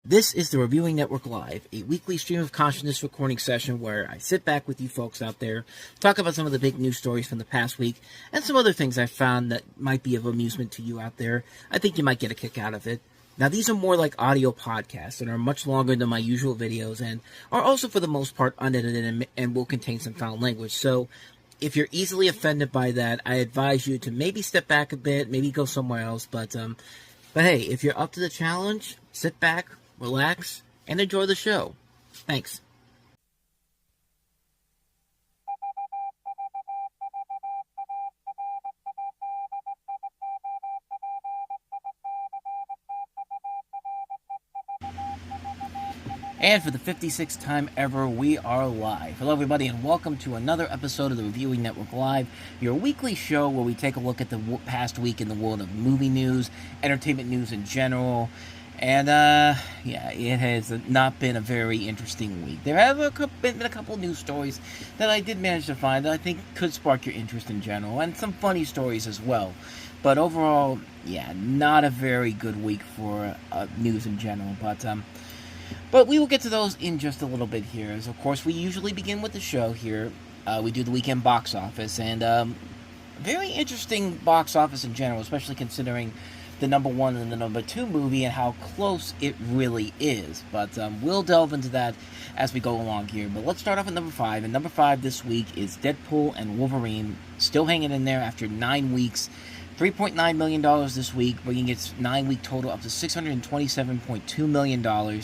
This is the Reviewing Network Live, a weekly stream of consciousness recording session where I sit back with you folks out there, talk about some of the big news stories from the past week, and some other things I found that might be of amusement to you out there. I think you might get a kick out of it. Now, these are more like audio podcasts and are much longer than my usual videos and are also, for the most part, unedited and will contain some foul language. So, if you're easily offended by that, I advise you to maybe step back a bit, maybe go somewhere else. But hey, if you're up to the challenge, sit back, relax, and enjoy the show. Thanks. And for the 56th time ever, we are live. Hello, everybody, and welcome to another episode of the Reviewing Network Live, your weekly show where we take a look at the past week in the world of movie news, entertainment news in general. And, it has not been a very interesting week. There have been a couple news stories that I did manage to find that I think could spark your interest in general, and some funny stories as well. But overall, not a very good week for news in general. But we will get to those in just a little bit here. As, of course, we usually begin with the show here. We do the weekend box office, and very interesting box office in general, especially considering the number one and the number two movie and how close it really is. But we'll delve into that as we go along here. But let's start off at number 5. And number 5 this week is Deadpool and Wolverine, still hanging in there after 9 weeks. $3.9 million this week, bringing its 9-week total up to $627.2 million.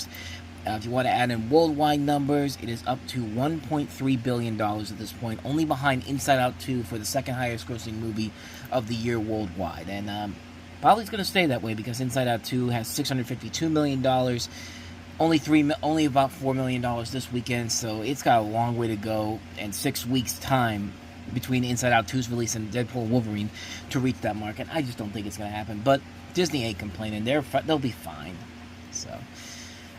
If you want to add in worldwide numbers, it is up to $1.3 billion at this point, only behind Inside Out 2 for the second highest grossing movie of the year worldwide. And probably it's going to stay that way because Inside Out 2 has $652 million, only about $4 million this weekend, so it's got a long way to go, and 6 weeks' time between Inside Out 2's release and Deadpool and Wolverine to reach that mark, and I just don't think it's going to happen. But Disney ain't complaining; they'll be fine.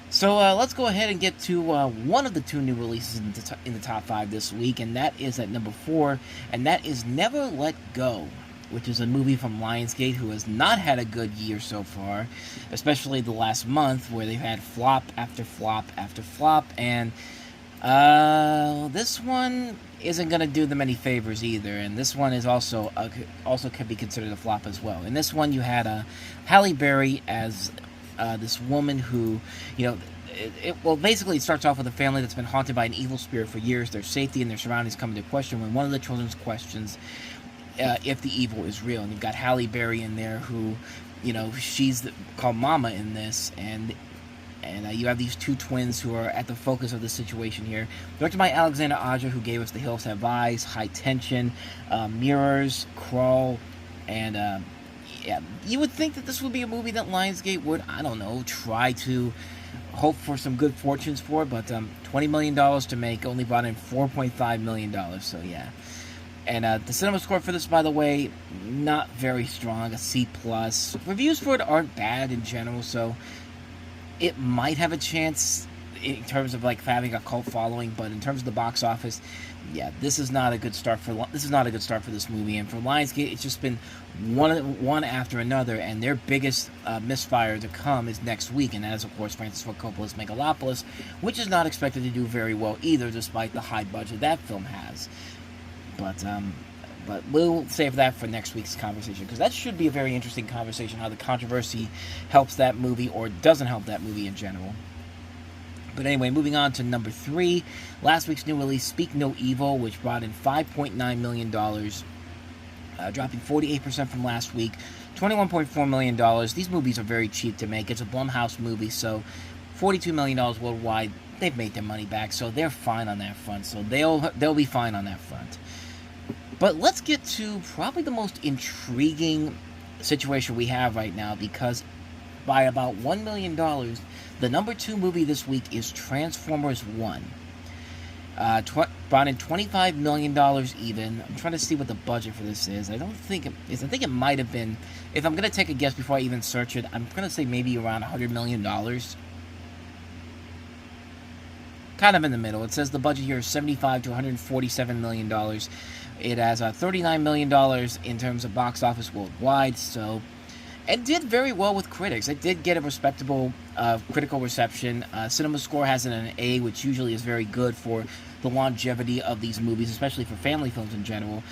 So let's go ahead and get to one of the two new releases in the top 5 this week, and that is at number 4, and that is Never Let Go, which is a movie from Lionsgate, who has not had a good year so far, especially the last month, where they've had flop after flop after flop, and this one isn't going to do them any favors either, and this one is also can be considered a flop as well. In this one, you had Halle Berry as this woman who, basically it starts off with a family that's been haunted by an evil spirit for years. Their safety and their surroundings come into question when one of the children questions if the evil is real. And you've got Halle Berry in there who, she's called Mama in this, and you have these two twins who are at the focus of the situation here. Directed by Alexander Aja, who gave us The Hills Have Eyes, High Tension, Mirrors, Crawl, and you would think that this would be a movie that Lionsgate would, try to hope for some good fortunes for, but $20 million to make, only brought in $4.5 million, so yeah. And the cinema score for this, by the way, not very strong, a C+. Reviews for it aren't bad in general, so it might have a chance in terms of having a cult following, but in terms of the box office, this is not a good start for this movie. And for Lionsgate, it's just been one after another, and their biggest misfire to come is next week, and that is, of course, Francis Ford Coppola's Megalopolis, which is not expected to do very well either, despite the high budget that film has. But we'll save that for next week's conversation, because that should be a very interesting conversation, how the controversy helps that movie or doesn't help that movie in general. But anyway, moving on to number 3, last week's new release, Speak No Evil, which brought in $5.9 million, dropping 48% from last week, $21.4 million. These movies are very cheap to make. It's a Blumhouse movie, so $42 million worldwide. They've made their money back, so they're fine on that front. So they'll be fine on that front. But let's get to probably the most intriguing situation we have right now, because by about $1 million, the number 2 movie this week is Transformers 1. Brought in $25 million even. I'm trying to see what the budget for this is. I think it might have been, if I'm going to take a guess before I even search it, I'm going to say maybe around $100 million. Kind of in the middle. It says the budget here is $75 to $147 million. It has $39 million in terms of box office worldwide, so It did very well with critics. It did get a respectable critical reception. Cinema Score has it an A, which usually is very good for the longevity of these movies, especially for family films in general.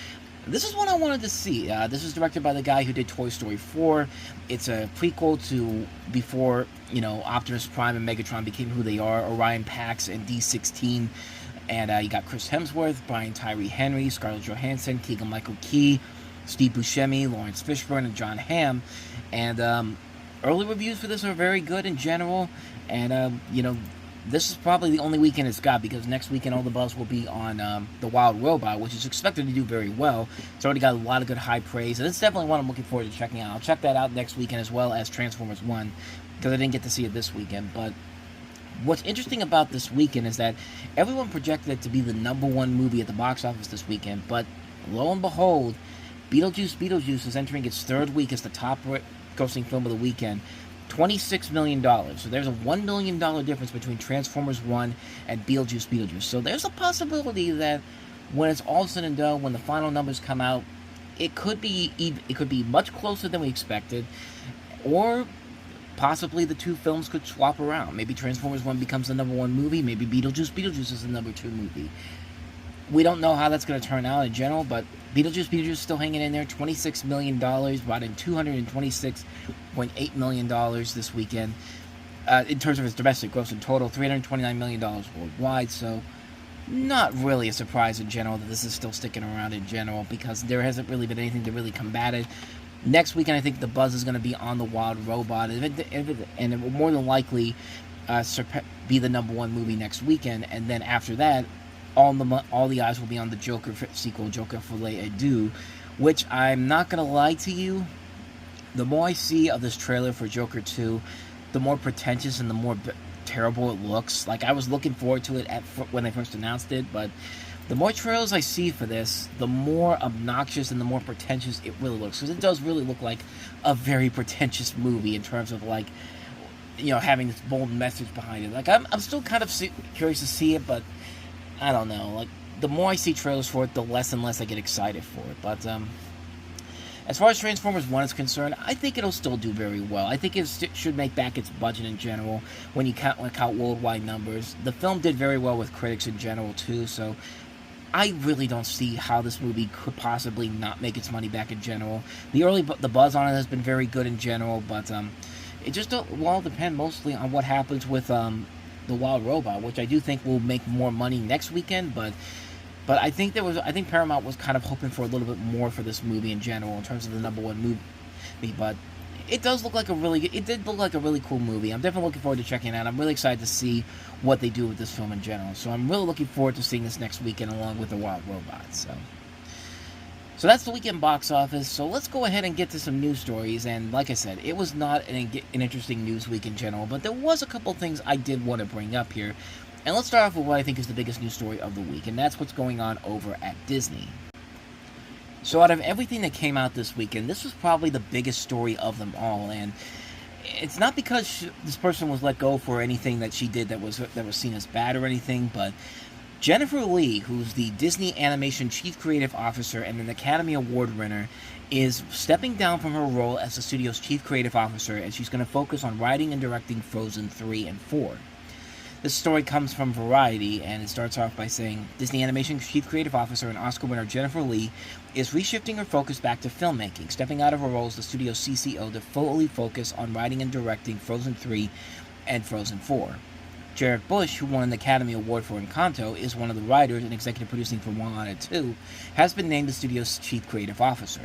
This is one I wanted to see. This is directed by the guy who did Toy Story 4. It's a prequel to before, Optimus Prime and Megatron became who they are, Orion Pax and D-16. And you got Chris Hemsworth, Brian Tyree Henry, Scarlett Johansson, Keegan-Michael Key, Steve Buscemi, Lawrence Fishburne, and John Hamm. And early reviews for this are very good in general. And, this is probably the only weekend it's got, because next weekend all the buzz will be on The Wild Robot, which is expected to do very well. It's already got a lot of good high praise, and it's definitely one I'm looking forward to checking out. I'll check that out next weekend, as well as Transformers 1, because I didn't get to see it this weekend. But what's interesting about this weekend is that everyone projected it to be the #1 movie at the box office this weekend, but lo and behold, Beetlejuice is entering its third week as the top grossing film of the weekend. $26 million. So there's a $1 million difference between Transformers 1 and Beetlejuice. So there's a possibility that when it's all said and done, when the final numbers come out, it could be much closer than we expected, or possibly the two films could swap around. Maybe Transformers 1 becomes the #1 movie, maybe Beetlejuice is the #2 movie. We don't know how that's going to turn out in general, but Beetlejuice is still hanging in there. $26 million, brought in $226.8 million this weekend. In terms of its domestic gross in total, $329 million worldwide, so not really a surprise in general that this is still sticking around in general, because there hasn't really been anything to really combat it. Next weekend, I think the buzz is going to be on The Wild Robot, and it will more than likely be the #1 movie next weekend, and then after that, all the eyes will be on the Joker sequel, Joker Folie à Deux, which, I'm not going to lie to you, the more I see of this trailer for Joker 2, the more pretentious and the more terrible it looks. Like, I was looking forward to it when they first announced it, but the more trailers I see for this, the more obnoxious and the more pretentious it really looks. Because it does really look like a very pretentious movie in terms of, like, having this bold message behind it. Like, I'm still kind of curious to see it, but I don't know. Like, the more I see trailers for it, the less and less I get excited for it. But as far as Transformers 1 is concerned, I think it'll still do very well. I think it should make back its budget in general when you count worldwide numbers. The film did very well with critics in general too, so I really don't see how this movie could possibly not make its money back in general. The buzz on it has been very good in general, but it just will all depend mostly on what happens with The Wild Robot, which I do think will make more money next weekend, but I think Paramount was kind of hoping for a little bit more for this movie in general in terms of the #1 movie. But it did look like a really cool movie. I'm definitely looking forward to checking it out. I'm really excited to see what they do with this film in general. So I'm really looking forward to seeing this next weekend along with The Wild Robot. So that's the weekend box office. So let's go ahead and get to some news stories. And like I said, it was not an interesting news week in general, but there was a couple things I did want to bring up here. And let's start off with what I think is the biggest news story of the week, and that's what's going on over at Disney. So out of everything that came out this weekend, this was probably the biggest story of them all. And it's not because this person was let go for anything that she did that was seen as bad or anything, but Jennifer Lee, who's the Disney Animation Chief Creative Officer and an Academy Award winner, is stepping down from her role as the studio's Chief Creative Officer, and she's going to focus on writing and directing Frozen 3 and 4. This story comes from Variety, and it starts off by saying, Disney Animation Chief Creative Officer and Oscar winner Jennifer Lee is reshifting her focus back to filmmaking, stepping out of her role as the studio's CCO to fully focus on writing and directing Frozen 3 and Frozen 4. Jared Bush, who won an Academy Award for Encanto, is one of the writers and executive producing for Moana 2, has been named the studio's Chief Creative Officer.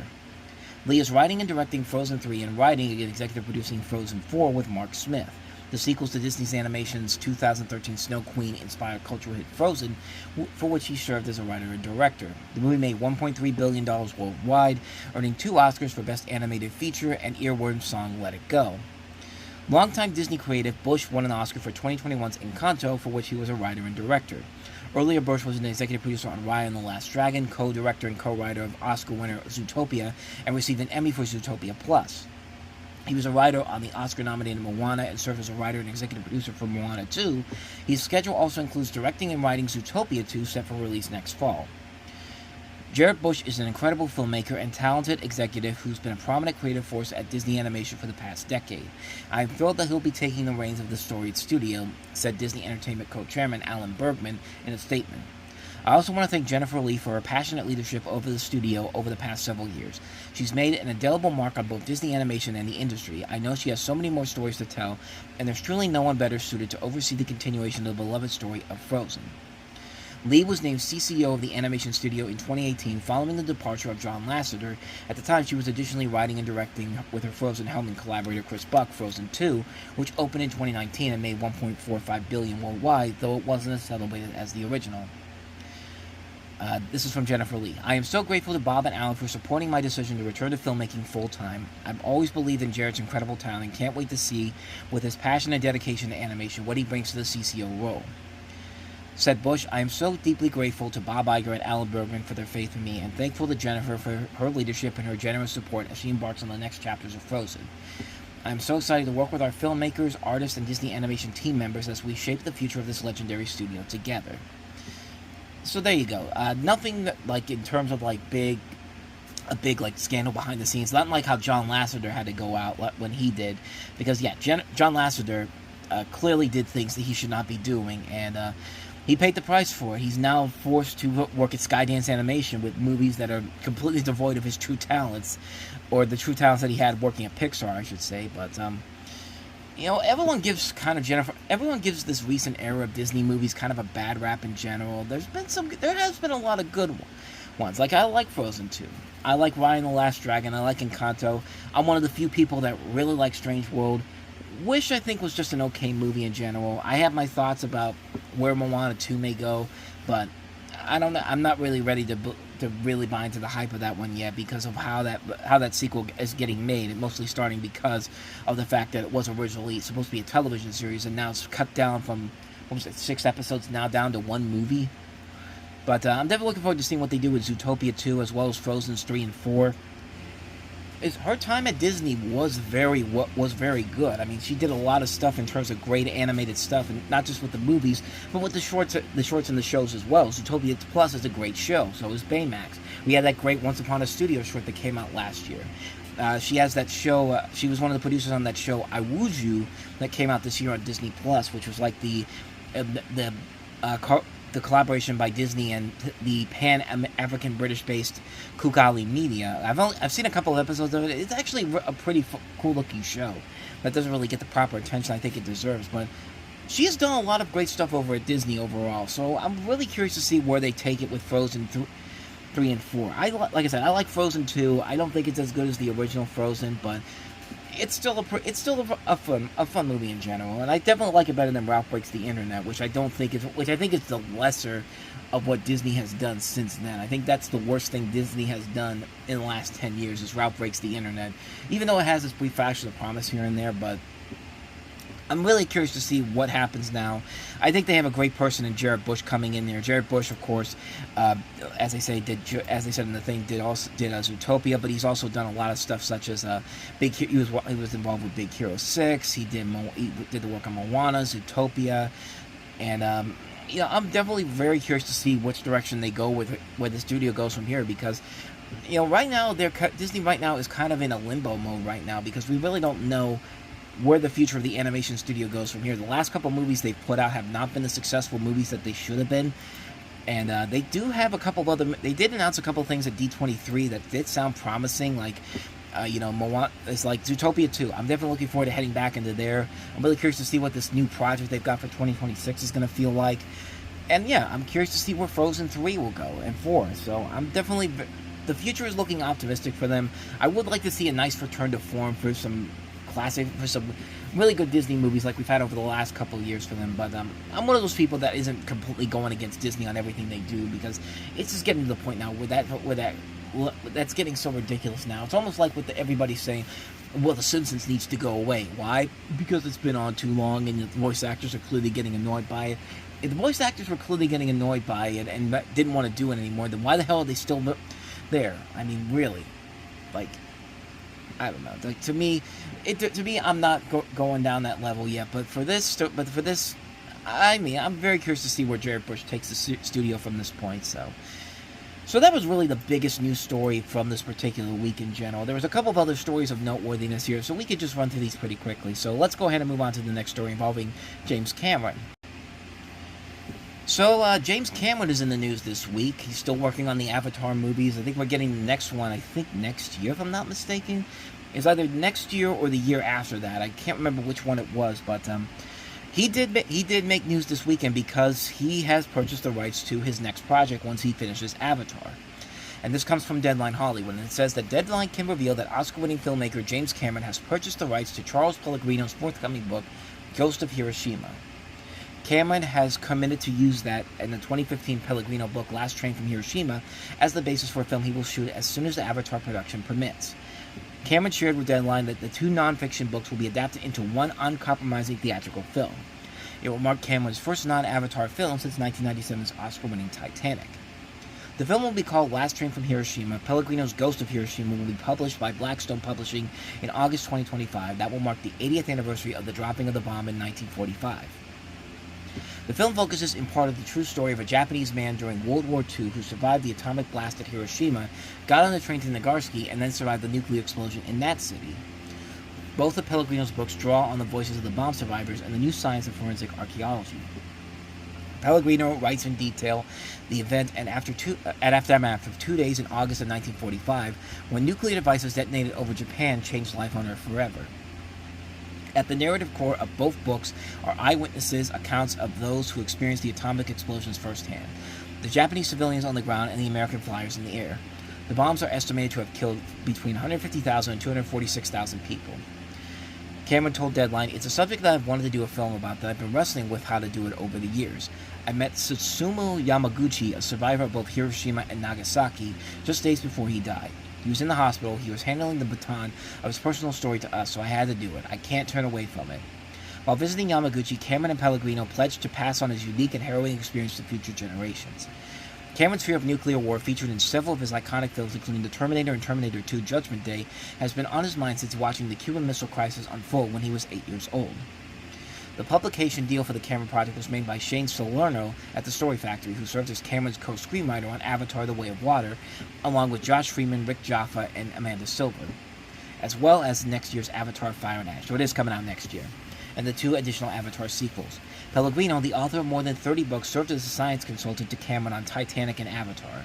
Lee is writing and directing Frozen 3 and writing and executive producing Frozen 4 with Mark Smith, the sequels to Disney's Animation's 2013 Snow Queen-inspired cultural hit Frozen, for which he served as a writer and director. The movie made $1.3 billion worldwide, earning 2 Oscars for Best Animated Feature and Earworm song Let It Go. Longtime Disney creative, Bush won an Oscar for 2021's Encanto, for which he was a writer and director. Earlier, Bush was an executive producer on Raya and the Last Dragon, co-director and co-writer of Oscar winner Zootopia, and received an Emmy for Zootopia Plus. He was a writer on the Oscar-nominated Moana and served as a writer and executive producer for Moana 2. His schedule also includes directing and writing Zootopia 2, set for release next fall. Jared Bush is an incredible filmmaker and talented executive who's been a prominent creative force at Disney Animation for the past decade. I am thrilled that he'll be taking the reins of the storied studio, said Disney Entertainment co-chairman Alan Bergman in a statement. I also want to thank Jennifer Lee for her passionate leadership over the studio over the past several years. She's made an indelible mark on both Disney Animation and the industry. I know she has so many more stories to tell, and there's truly no one better suited to oversee the continuation of the beloved story of Frozen. Lee was named CCO of the animation studio in 2018 following the departure of John Lasseter. At the time, she was additionally writing and directing with her Frozen helm and collaborator Chris Buck, Frozen 2, which opened in 2019 and made $1.45 billion worldwide, though it wasn't as celebrated as the original. This is from Jennifer Lee. I am so grateful to Bob and Alan for supporting my decision to return to filmmaking full-time. I've always believed in Jared's incredible talent and can't wait to see, with his passion and dedication to animation, what he brings to the CCO role. Said Bush, I am so deeply grateful to Bob Iger and Alan Bergman for their faith in me, and thankful to Jennifer for her leadership and her generous support as she embarks on the next chapters of Frozen. I am so excited to work with our filmmakers, artists, and Disney Animation team members as we shape the future of this legendary studio together. So there you go. Nothing that, like, in terms of like a big like scandal behind the scenes. Not like how John Lasseter had to go out when he did, because yeah, John Lasseter clearly did things that he should not be doing, and he paid the price for it. He's now forced to work at Skydance Animation with movies that are completely devoid of his true talents, or the true talents that he had working at Pixar, I should say. But you know, everyone gives this recent era of Disney movies kind of a bad rap in general. There has been a lot of good ones. Like, I like Frozen 2. I like Raya and the Last Dragon. I like Encanto. I'm one of the few people that really like Strange World. Wish, I think, was just an okay movie in general. I have my thoughts about where Moana 2 may go, but I don't know. I'm not really ready to really buy into the hype of that one yet because of how that sequel is getting made, and mostly starting because of the fact that it was originally supposed to be a television series, and now it's cut down from, 6 episodes now down to 1 movie. But I'm definitely looking forward to seeing what they do with Zootopia 2, as well as Frozen 3 and 4. Her time at Disney was very good. I mean, she did a lot of stuff in terms of great animated stuff, and not just with the movies, but with the shorts and the shows as well. Zootopia Plus is a great show. So is Baymax. We had that great Once Upon a Studio short that came out last year. She has that show. She was one of the producers on that show I Wooed You that came out this year on Disney Plus, which was like the collaboration by Disney and the Pan-African British-based Kukali Media. I've seen a couple of episodes of it. It's actually a pretty cool-looking show that doesn't really get the proper attention I think it deserves, but she has done a lot of great stuff over at Disney overall, so I'm really curious to see where they take it with Frozen 3 and 4. Like I said, I like Frozen 2. I don't think it's as good as the original Frozen, but it's still a fun movie in general, and I definitely like it better than Ralph Breaks the Internet, which I think is the lesser of what Disney has done since then. I think that's the worst thing Disney has done in the last 10 years is Ralph Breaks the Internet, even though it has its brief flashes of promise here and there. But I'm really curious to see what happens now. I think they have a great person in Jared Bush coming in there. Jared Bush, of course, as they said in the thing, did Zootopia, but he's also done a lot of stuff such as he was involved with Big Hero 6. He did the work on Moana, Zootopia, and you know, I'm definitely very curious to see which direction they go with where the studio goes from here, because you know, right now Disney right now is kind of in a limbo mode right now, because we really don't know where the future of the animation studio goes from here. The last couple movies they've put out have not been the successful movies that they should have been, and they do have a couple of other. They did announce a couple of things at D23 that did sound promising, like you know, Moana. It's like Zootopia 2. I'm definitely looking forward to heading back into there. I'm really curious to see what this new project they've got for 2026 is going to feel like, and yeah, I'm curious to see where Frozen 3 will go and 4. So I'm definitely. The future is looking optimistic for them. I would like to see a nice return to form for some really good Disney movies like we've had over the last couple of years for them, but I'm one of those people that isn't completely going against Disney on everything they do, because it's just getting to the point now where that's getting so ridiculous now. It's almost like with everybody saying, well, The Simpsons needs to go away. Why? Because it's been on too long and the voice actors are clearly getting annoyed by it. If the voice actors were clearly getting annoyed by it and didn't want to do it anymore, then why the hell are they still there? I mean, really, like, I don't know. Like, to me, I'm not going down that level yet. But for this, I mean, I'm very curious to see where Jared Bush takes the studio from this point. So, So that was really the biggest news story from this particular week in general. There was a couple of other stories of noteworthiness here, so we could just run through these pretty quickly. So let's go ahead and move on to the next story involving James Cameron. So, James Cameron is in the news this week. He's still working on the Avatar movies. I think we're getting the next one, I think next year, if I'm not mistaken. It's either next year or the year after that. I can't remember which one it was, but he did make news this weekend because he has purchased the rights to his next project once he finishes Avatar. And this comes from Deadline Hollywood, and it says that Deadline can reveal that Oscar-winning filmmaker James Cameron has purchased the rights to Charles Pellegrino's forthcoming book, Ghost of Hiroshima. Cameron has committed to use that in the 2015 Pellegrino book, Last Train from Hiroshima, as the basis for a film he will shoot as soon as the Avatar production permits. Cameron shared with Deadline that the two non-fiction books will be adapted into one uncompromising theatrical film. It will mark Cameron's first non-Avatar film since 1997's Oscar-winning Titanic. The film will be called Last Train from Hiroshima. Pellegrino's Ghost of Hiroshima will be published by Blackstone Publishing in August 2025. That will mark the 80th anniversary of the dropping of the bomb in 1945. The film focuses in part on the true story of a Japanese man during World War II who survived the atomic blast at Hiroshima, got on the train to Nagasaki, and then survived the nuclear explosion in that city. Both of Pellegrino's books draw on the voices of the bomb survivors and the new science of forensic archaeology. Pellegrino writes in detail the event and aftermath of 2 days in August of 1945, when nuclear devices detonated over Japan changed life on Earth forever. At the narrative core of both books are eyewitnesses' accounts of those who experienced the atomic explosions firsthand, the Japanese civilians on the ground and the American flyers in the air. The bombs are estimated to have killed between 150,000 and 246,000 people. Cameron told Deadline, "It's a subject that I've wanted to do a film about that I've been wrestling with how to do it over the years. I met Tsusumu Yamaguchi, a survivor of both Hiroshima and Nagasaki, just days before he died. He was in the hospital. He was handling the baton of his personal story to us, so I had to do it. I can't turn away from it." While visiting Yamaguchi, Cameron and Pellegrino pledged to pass on his unique and harrowing experience to future generations. Cameron's fear of nuclear war, featured in several of his iconic films, including The Terminator and Terminator 2 Judgment Day, has been on his mind since watching the Cuban Missile Crisis unfold when he was 8 years old. The publication deal for the Cameron project was made by Shane Salerno at the Story Factory, who served as Cameron's co-screenwriter on Avatar: The Way of Water, along with Josh Freeman, Rick Jaffa, and Amanda Silver, as well as next year's Avatar: Fire and Ash, so it is coming out next year, and the 2 additional Avatar sequels. Pellegrino, the author of more than 30 books, served as a science consultant to Cameron on Titanic and Avatar.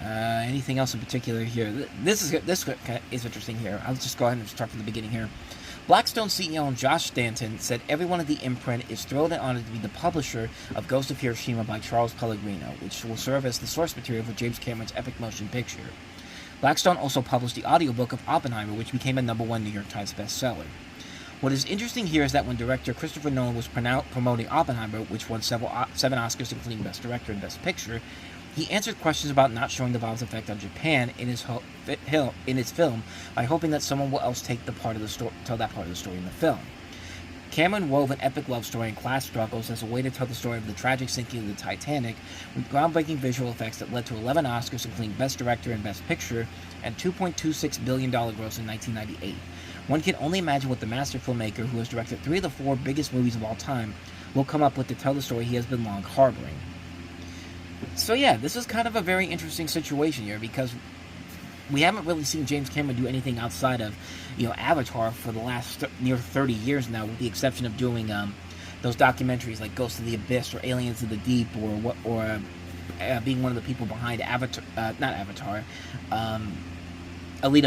Anything else in particular here? This is interesting here. I'll just go ahead and start from the beginning here. Blackstone CEO Josh Stanton said everyone at the imprint is thrilled and honored to be the publisher of Ghost of Hiroshima by Charles Pellegrino, which will serve as the source material for James Cameron's epic motion picture. Blackstone also published the audiobook of Oppenheimer, which became a #1 New York Times bestseller. What is interesting here is that when director Christopher Nolan was promoting Oppenheimer, which won 7 Oscars, including Best Director and Best Picture, he answered questions about not showing the bomb's effect on Japan in his film by hoping that someone else tell that part of the story in the film. Cameron wove an epic love story and class struggles as a way to tell the story of the tragic sinking of the Titanic, with groundbreaking visual effects that led to 11 Oscars, including Best Director and Best Picture, and $2.26 billion gross in 1998. One can only imagine what the master filmmaker, who has directed 3 of the 4 biggest movies of all time, will come up with to tell the story he has been long harboring. So yeah, this is kind of a very interesting situation here, because we haven't really seen James Cameron do anything outside of, Avatar for the last near 30 years now, with the exception of doing those documentaries like Ghost of the Abyss or Aliens of the Deep, or being one of the people behind Alita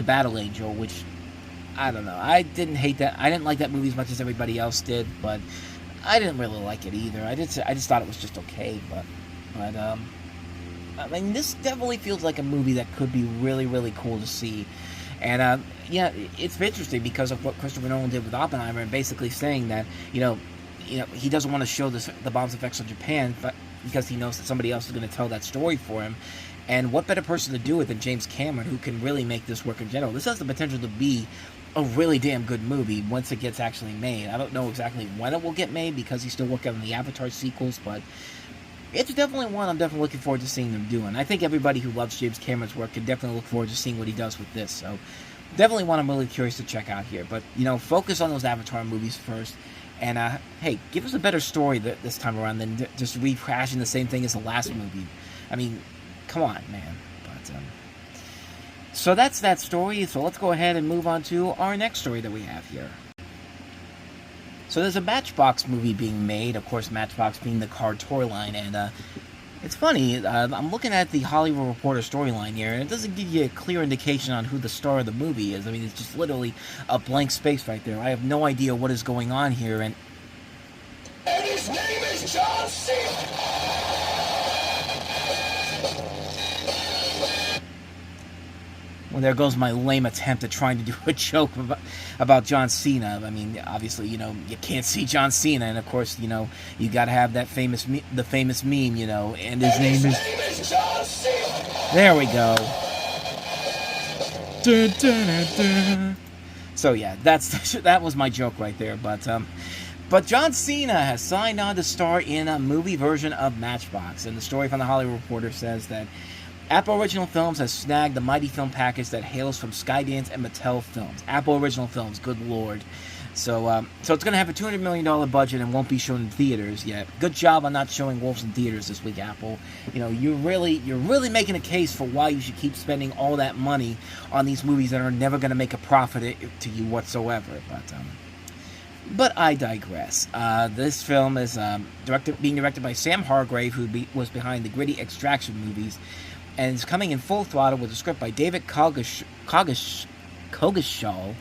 Battle Angel, which, I don't know, I didn't hate that. I didn't like that movie as much as everybody else did, but I didn't really like it either. I just thought it was just okay, but I mean, this definitely feels like a movie that could be really, really cool to see. And, it's interesting because of what Christopher Nolan did with Oppenheimer, and basically saying that, he doesn't want to show the bomb's effects on Japan, but because he knows that somebody else is going to tell that story for him. And what better person to do it than James Cameron, who can really make this work in general. This has the potential to be a really damn good movie once it gets actually made. I don't know exactly when it will get made, because he's still working on the Avatar sequels, but it's definitely one I'm definitely looking forward to seeing them do. And I think everybody who loves James Cameron's work can definitely look forward to seeing what he does with this. So definitely one I'm really curious to check out here. But, focus on those Avatar movies first. And, hey, give us a better story this time around than just rehashing the same thing as the last movie. I mean, come on, man. But, so that's that story. So let's go ahead and move on to our next story that we have here. So there's a Matchbox movie being made, of course, Matchbox being the car toy line, and it's funny, I'm looking at the Hollywood Reporter storyline here, and it doesn't give you a clear indication on who the star of the movie is. I mean, it's just literally a blank space right there. I have no idea what is going on here, and his name is John Cena! well, there goes my lame attempt at trying to do a joke about John Cena. I mean, obviously, you can't see John Cena, and of course, you gotta have that famous meme, and his name is John Cena! There we go. Dun, dun, dun, dun. So yeah, that was my joke right there, but John Cena has signed on to star in a movie version of Matchbox, and the story from the Hollywood Reporter says that Apple Original Films has snagged the mighty film package that hails from Skydance and Mattel Films. Apple Original Films, good lord. So it's going to have a $200 million budget and won't be shown in theaters yet. Good job on not showing Wolves in theaters this week, Apple. You're really making a case for why you should keep spending all that money on these movies that are never going to make a profit to you whatsoever. But I digress. This film is being directed by Sam Hargrave, who was behind the gritty Extraction movies, and is coming in full throttle with a script by David Coggeshall, Coggeshall,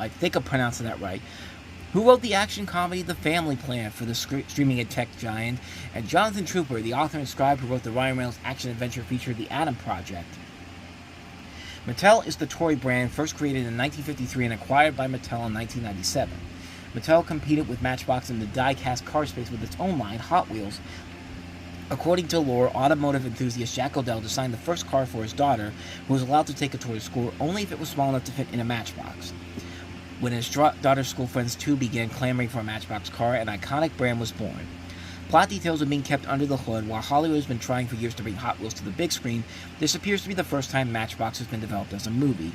I think I'm pronouncing that right, who wrote the action comedy The Family Plan for the streaming and tech giant, and Jonathan Trooper, the author and scribe who wrote the Ryan Reynolds action-adventure feature The Atom Project. Mattel is the toy brand first created in 1953 and acquired by Mattel in 1997. Mattel competed with Matchbox in the die-cast car space with its own line, Hot Wheels. According to lore, automotive enthusiast Jack O'Dell designed the first car for his daughter, who was allowed to take it to her school only if it was small enough to fit in a Matchbox. When his daughter's school friends too began clamoring for a Matchbox car, an iconic brand was born. Plot details are being kept under the hood. While Hollywood has been trying for years to bring Hot Wheels to the big screen, this appears to be the first time Matchbox has been developed as a movie.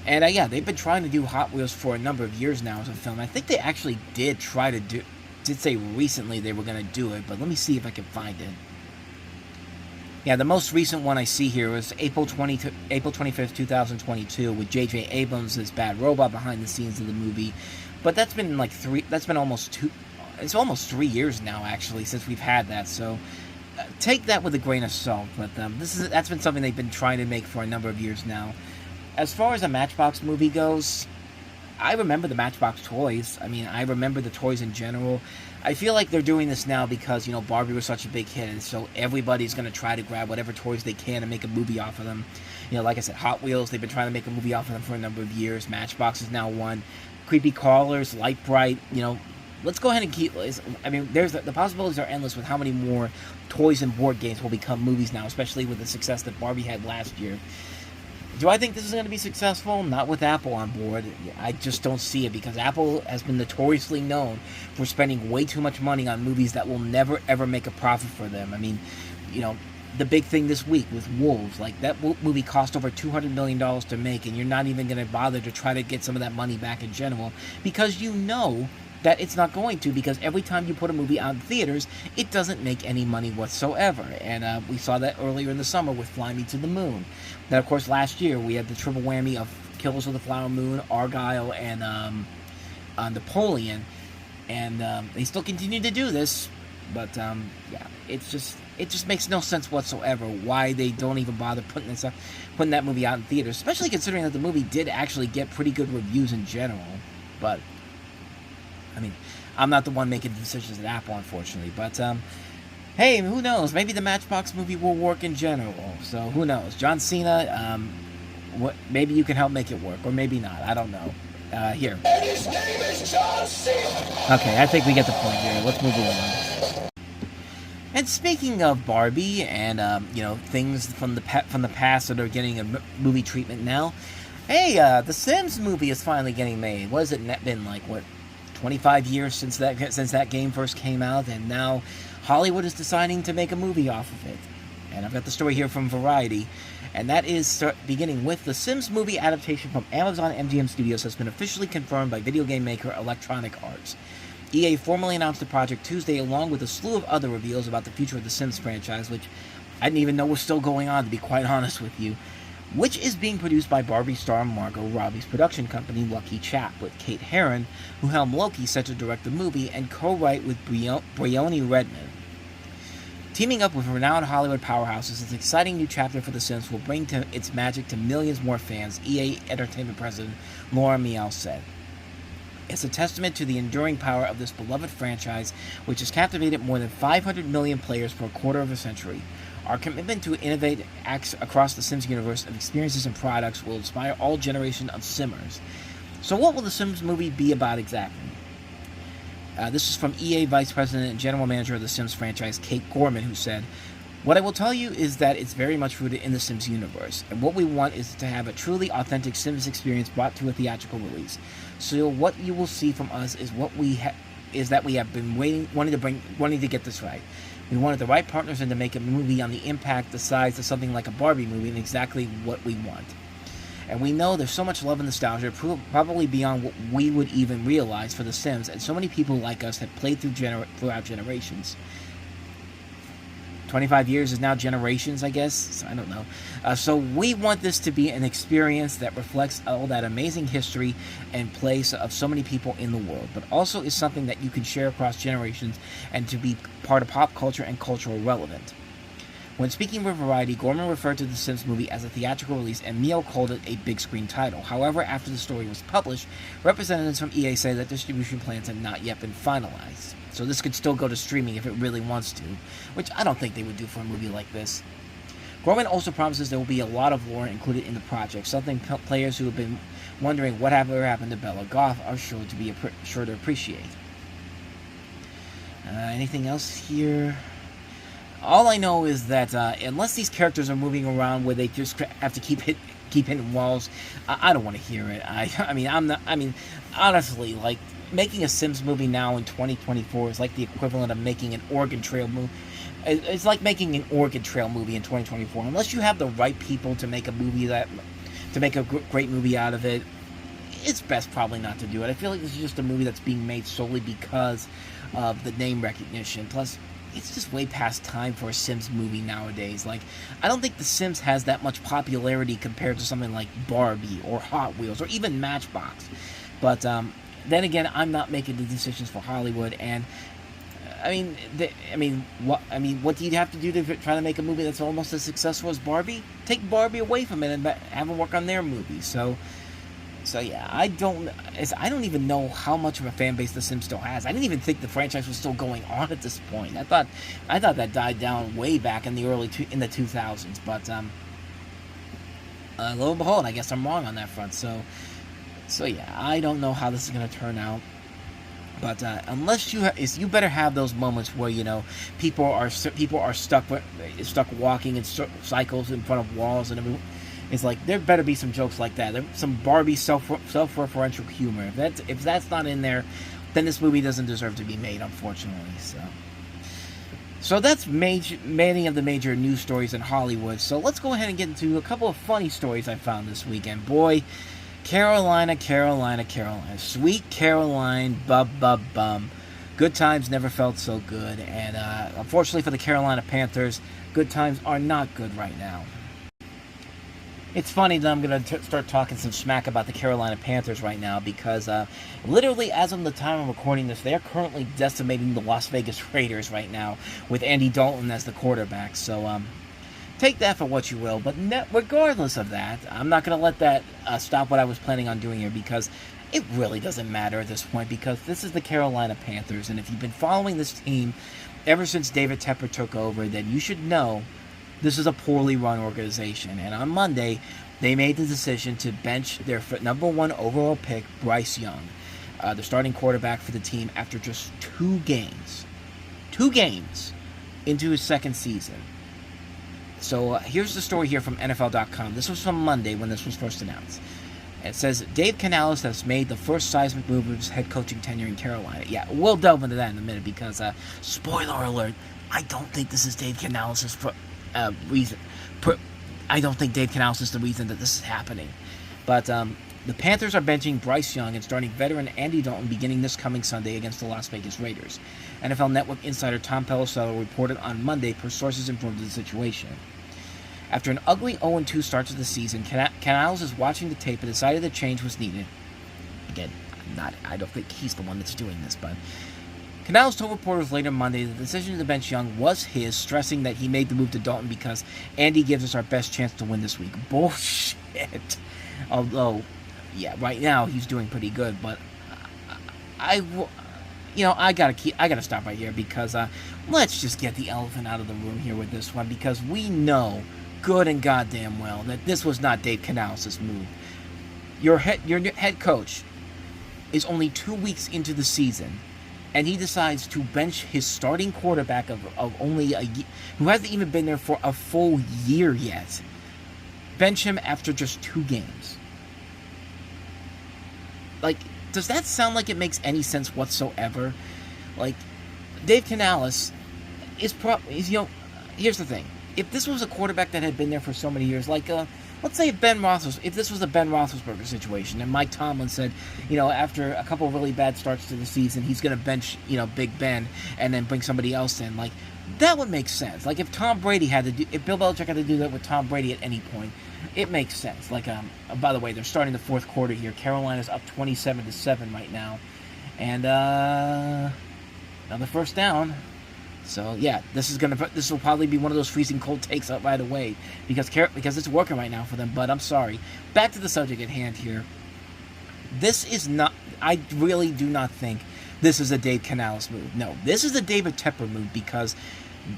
And yeah, they've been trying to do Hot Wheels for a number of years now as a film. I think they actually did say recently they were going to do it, but let me see if I can find it. Yeah, the most recent one I see here was April 25th, 2022, with J.J. Abrams as Bad Robot behind the scenes of the movie. But that's been it's almost 3 years now, actually, since we've had that, so take that with a grain of salt. But that's been something they've been trying to make for a number of years now. As far as a Matchbox movie goes, I remember the Matchbox toys. I mean, I remember the toys in general. I feel like they're doing this now because, Barbie was such a big hit, and so everybody's going to try to grab whatever toys they can and make a movie off of them. Like I said, Hot Wheels, they've been trying to make a movie off of them for a number of years. Matchbox is now one. Creepy Crawlers, Light Bright, let's go ahead and keep... I mean, the possibilities are endless with how many more toys and board games will become movies now, especially with the success that Barbie had last year. Do I think this is going to be successful? Not with Apple on board. I just don't see it, because Apple has been notoriously known for spending way too much money on movies that will never, ever make a profit for them. I mean, the big thing this week with Wolves, like, that movie cost over $200 million to make, and you're not even going to bother to try to get some of that money back in general, because that it's not going to, because every time you put a movie out in theaters, it doesn't make any money whatsoever. And we saw that earlier in the summer with Fly Me to the Moon. Then, of course, last year we had the triple whammy of Killers of the Flower Moon, Argyle, and Napoleon. And they still continue to do this, but yeah, it just makes no sense whatsoever why they don't even bother putting that movie out in theaters, especially considering that the movie did actually get pretty good reviews in general. But I mean, I'm not the one making the decisions at Apple, unfortunately. But, hey, who knows? Maybe the Matchbox movie will work in general. So, who knows? John Cena, maybe you can help make it work. Or maybe not. I don't know. Here. And his name is John Cena! Okay, I think we get the point here. Let's move along. And speaking of Barbie and, things from the past that are getting a movie treatment now, hey, the Sims movie is finally getting made. What has it been, 25 years since that game first came out, and now Hollywood is deciding to make a movie off of it. And I've got the story here from Variety, and that is beginning with the Sims movie adaptation from Amazon MGM Studios has been officially confirmed by video game maker Electronic Arts. EA formally announced the project Tuesday, along with a slew of other reveals about the future of the Sims franchise, which I didn't even know was still going on, to be quite honest with you, which is being produced by Barbie star Margot Robbie's production company, Lucky Chap, with Kate Herron, who helmed Loki, set to direct the movie and co-write with Briony Redman. Teaming up with renowned Hollywood powerhouses, this exciting new chapter for The Sims will bring its magic to millions more fans, EA Entertainment President Laura Miele said. It's a testament to the enduring power of this beloved franchise, which has captivated more than 500 million players for a quarter of a century. Our commitment to innovate acts across the Sims universe of experiences and products will inspire all generations of Simmers. So what will the Sims movie be about exactly? This is from EA Vice President and General Manager of the Sims franchise, Kate Gorman, who said, "What I will tell you is that it's very much rooted in the Sims universe, and what we want is to have a truly authentic Sims experience brought to a theatrical release. So what you will see from us is that we have been wanting to get this right. We wanted the right partners and to make a movie on the impact, the size of something like a Barbie movie, and exactly what we want. And we know there's so much love and nostalgia, probably beyond what we would even realize for The Sims, and so many people like us have played throughout generations." 25 years is now generations, I guess. I don't know. So we want this to be an experience that reflects all that amazing history and place of so many people in the world, but also is something that you can share across generations and to be part of pop culture and cultural relevant. When speaking with Variety, Gorman referred to the Sims movie as a theatrical release, and Miele called it a big screen title. However, after the story was published, representatives from EA say that distribution plans have not yet been finalized. So this could still go to streaming if it really wants to, which I don't think they would do for a movie like this. Gorman also promises there will be a lot of lore included in the project, something players who have been wondering what ever happened to Bella Goth are sure to appreciate. Anything else here? All I know is that unless these characters are moving around where they just have to keep hitting walls, I don't want to hear it. I mean, honestly, like, making a Sims movie now in 2024 is like the equivalent of making an Oregon Trail movie. It's like making an Oregon Trail movie in 2024. Unless you have the right people to make a great movie out of it, it's best probably not to do it. I feel like this is just a movie that's being made solely because of the name recognition. Plus, it's just way past time for a Sims movie nowadays. Like, I don't think The Sims has that much popularity compared to something like Barbie or Hot Wheels or even Matchbox. But then again, I'm not making the decisions for Hollywood, and what do you have to do to try to make a movie that's almost as successful as Barbie? Take Barbie away from it and have them work on their movie. So yeah, I don't even know how much of a fan base The Sims still has. I didn't even think the franchise was still going on at this point. I thought that died down way back in the in the 2000s. But lo and behold, I guess I'm wrong on that front. So yeah, I don't know how this is going to turn out. But unless you better have those moments where, you know, people are stuck walking in cycles in front of walls and everything. It's like, there better be some jokes like that. Some Barbie self-referential humor. If that's not in there, then this movie doesn't deserve to be made, unfortunately. So that's many of the major news stories in Hollywood. So let's go ahead and get into a couple of funny stories I found this weekend. Boy, Carolina. Sweet Caroline, bum. Good times never felt so good. And unfortunately for the Carolina Panthers, good times are not good right now. It's funny that I'm going to start talking some smack about the Carolina Panthers right now because literally as of the time I'm recording this, they're currently decimating the Las Vegas Raiders right now with Andy Dalton as the quarterback. So take that for what you will. But regardless of that, I'm not going to let that stop what I was planning on doing here because it really doesn't matter at this point because this is the Carolina Panthers. And if you've been following this team ever since David Tepper took over, then you should know this is a poorly run organization. And on Monday, they made the decision to bench their number 1 overall pick, Bryce Young, the starting quarterback for the team, after just 2 games into his second season. So here's the story here from NFL.com. This was from Monday when this was first announced. It says, Dave Canales has made the first seismic move of his head coaching tenure in Carolina. Yeah, we'll delve into that in a minute because, spoiler alert, I don't think this is Dave Canales' reason. I don't think Dave Canales is the reason that this is happening. But The Panthers are benching Bryce Young and starting veteran Andy Dalton beginning this coming Sunday against the Las Vegas Raiders. NFL Network insider Tom Pelissero reported on Monday per sources informed of the situation. After an ugly 0-2 start to the season, Canales is watching the tape and decided the change was needed. Again, I don't think he's the one that's doing this, but Canales told reporters later Monday the decision to bench Young was his, stressing that he made the move to Dalton because Andy gives us our best chance to win this week. Bullshit. Although, yeah, right now he's doing pretty good, but I gotta stop right here because let's just get the elephant out of the room here with this one, because we know good and goddamn well that this was not Dave Canales' move. Your head coach is only 2 weeks into the season, and he decides to bench his starting quarterback of only a year, who hasn't even been there for a full year yet. Bench him after just 2 games. Like, does that sound like it makes any sense whatsoever? Like, Dave Canales is here's the thing. If this was a quarterback that had been there for so many years, like, let's say if this was a Ben Roethlisberger situation, and Mike Tomlin said, after a couple of really bad starts to the season, he's going to bench, Big Ben and then bring somebody else in, like, that would make sense. Like, if Bill Belichick had to do that with Tom Brady at any point, it makes sense. Like, by the way, they're starting the fourth quarter here. Carolina's up 27-7 right now, and another first down. So yeah, this will probably be one of those freezing cold takes up right away because it's working right now for them. But I'm sorry. Back to the subject at hand here. This is not. I really do not think this is a Dave Canales move. No, this is a David Tepper move, because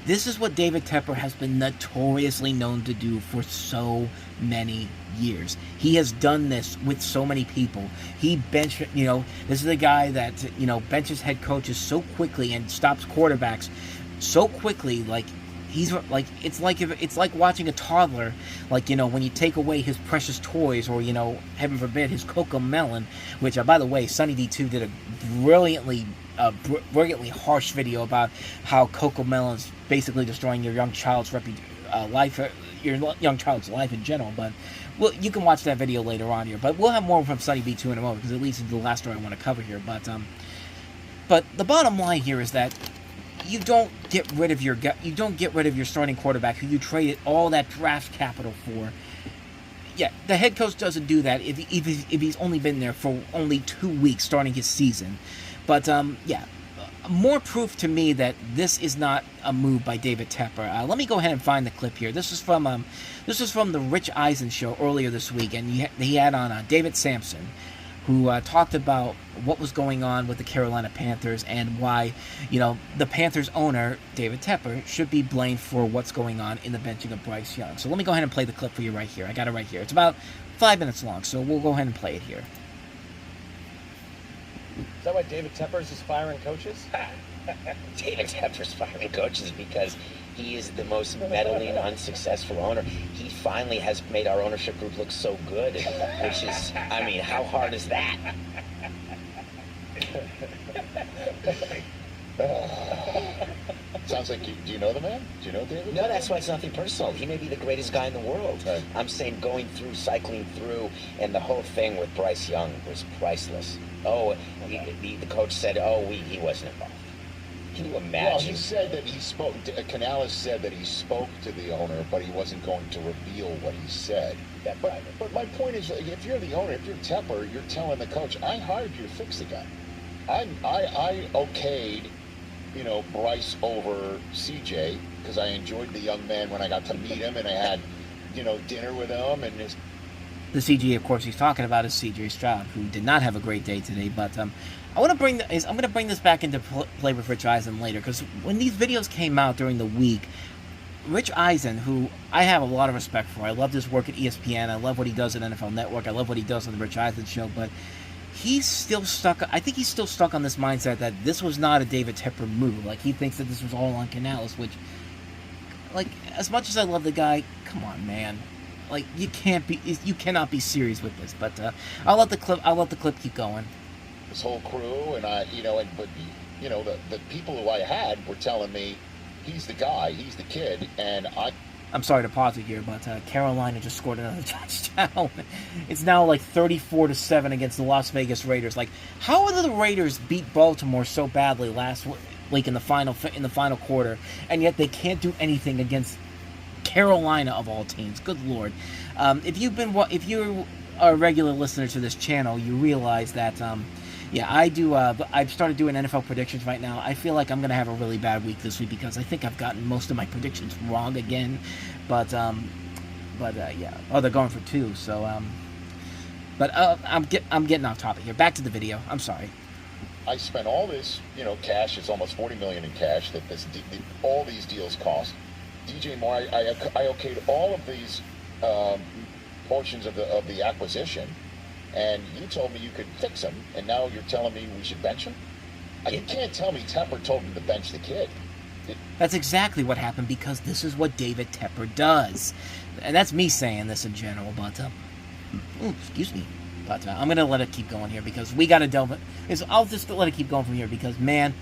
this is what David Tepper has been notoriously known to do for so many years. He has done this with so many people. He this is the guy that, benches head coaches so quickly and stops quarterbacks so quickly. Like, it's like watching a toddler, when you take away his precious toys, or, heaven forbid, his Coco Melon, which, by the way, Sunny D2 did a brilliantly harsh video about how Coco Melon's basically destroying your young child's life in general. But you can watch that video later on here. But we'll have more from Sunny B2 in a moment, because at least it's the last story I want to cover here. But the bottom line here is that you don't get rid of your starting quarterback who you traded all that draft capital for. Yeah, the head coach doesn't do that if he's only been there for only 2 weeks starting his season. But more proof to me that this is not a move by David Tepper. Let me go ahead and find the clip here. This is from the Rich Eisen show earlier this week, and he had on David Sampson, who talked about what was going on with the Carolina Panthers and why, the Panthers owner, David Tepper, should be blamed for what's going on in the benching of Bryce Young. So let me go ahead and play the clip for you right here. I got it right here. It's about 5 minutes long, so we'll go ahead and play it here. Is that why David Tepper's is firing coaches? David Tepper's firing coaches because he is the most meddling, unsuccessful owner. He finally has made our ownership group look so good, which is, how hard is that? Sounds like do you know the man? Do you know David? No, that's why it's nothing personal. He may be the greatest guy in the world. Right. I'm saying cycling through, and the whole thing with Bryce Young was priceless. Oh, the coach said, he wasn't involved. Can you imagine? Well, he said that he spoke. Canales said that he spoke to the owner, but he wasn't going to reveal what he said. But my point is, if you're the owner, if you're Tepper, you're telling the coach, I hired you to fix the guy. I okayed, Bryce over CJ because I enjoyed the young man when I got to meet him, and I had, dinner with him, and his. The CJ, of course, he's talking about is CJ Stroud, who did not have a great day today. But I'm going to bring this back into play with Rich Eisen later, because when these videos came out during the week, Rich Eisen, who I have a lot of respect for, I love his work at ESPN, I love what he does at NFL Network, I love what he does on the Rich Eisen show, but he's still stuck. I think he's still stuck on this mindset that this was not a David Tepper move. Like, he thinks that this was all on Canales, which, as much as I love the guy, come on, man. You cannot be serious with this. But I'll let the clip keep going. His whole crew, and the people who I had were telling me he's the guy, he's the kid, and I'm sorry to pause it here, but Carolina just scored another touchdown. It's now like 34-7 against the Las Vegas Raiders. Like, how did the Raiders beat Baltimore so badly last week in the final quarter, and yet they can't do anything against Carolina of all teams? Good Lord! If you're a regular listener to this channel, you realize that. Yeah, I do. I've started doing NFL predictions right now. I feel like I'm going to have a really bad week this week because I think I've gotten most of my predictions wrong again. But yeah. Oh, they're going for 2. So, I'm getting off topic here. Back to the video. I'm sorry. I spent all this, cash. It's almost $40 million in cash that all these deals cost. DJ Moore, I okayed all of these portions of the acquisition. And you told me you could fix him, and now you're telling me we should bench him? You can't tell me Tepper told him to bench the kid. That's exactly what happened because this is what David Tepper does. And that's me saying this in general, but... excuse me. But I'm going to let it keep going here because we got to delve in. I'll just let it keep going from here because, man,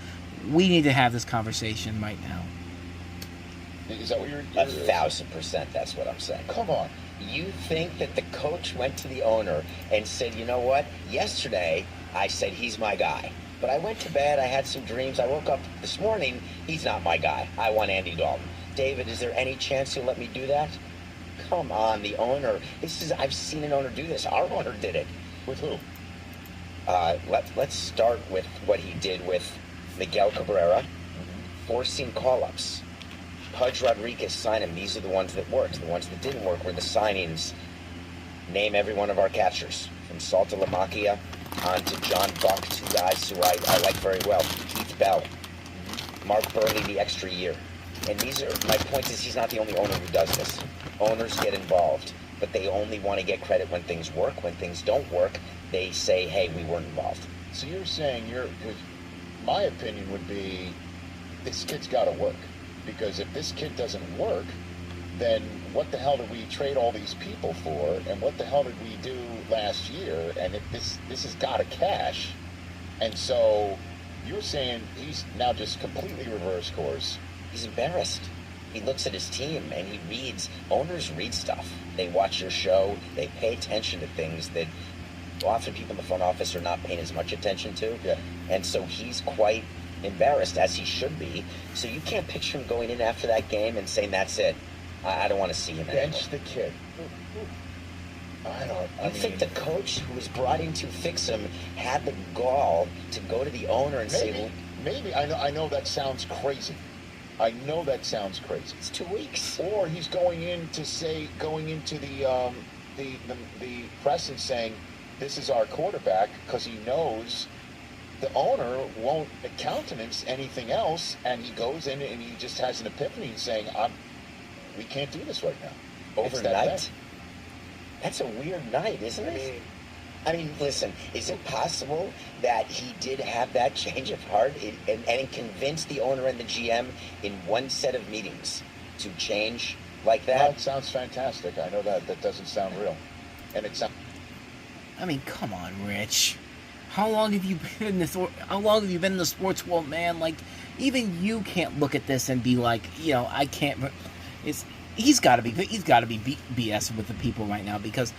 we need to have this conversation right now. Is that what you're... 1,000%, that's what I'm saying. Come on. You think that the coach went to the owner and said, you know what, yesterday I said he's my guy, but I went to bed, I had some dreams, I woke up this morning, he's not my guy, I want Andy Dalton. David, is there any chance you'll let me do that? Come on, the owner. I've seen an owner do this. Our owner did it. With who? Let's start with what he did with Miguel Cabrera, forcing call-ups. Pudge Rodriguez signed him. These are the ones that worked. The ones that didn't work were the signings. Name every one of our catchers. From Salta Lamacchia on to John Buck, 2 guys who I like very well. Keith Bell. Mark Burley the extra year. And my point is he's not the only owner who does this. Owners get involved, but they only want to get credit when things work. When things don't work, they say, hey, we weren't involved. So you're saying my opinion would be this kid's got to work. Because if this kid doesn't work, then what the hell did we trade all these people for? And what the hell did we do last year? And if this has got to cash. And so you're saying he's now just completely reverse course. He's embarrassed. He looks at his team and he reads. Owners read stuff. They watch your show. They pay attention to things that often people in the front office are not paying as much attention to. Yeah. And so he's quite embarrassed, as he should be. So you can't picture him going in after that game and saying, that's it. I don't want to see him anymore. Bench the kid. You think the coach who was brought in to fix him had the gall to go to the owner and say, well, maybe. I know that sounds crazy. I know that sounds crazy. It's 2 weeks. Or he's going into the press and saying, this is our quarterback, because he knows the owner won't countenance anything else, and he goes in and he just has an epiphany saying, we can't do this right now. Overnight? That's a weird night, isn't it? I mean, listen, is it possible that he did have that change of heart and convinced the owner and the GM in one set of meetings to change like that? That sounds fantastic. I know that doesn't sound real. And it sounds... I mean, come on, Rich. How long have you been in this? How long have you been in the sports world, man? Like, even you can't look at this and be like, I can't. He's got to be BSing with the people right now because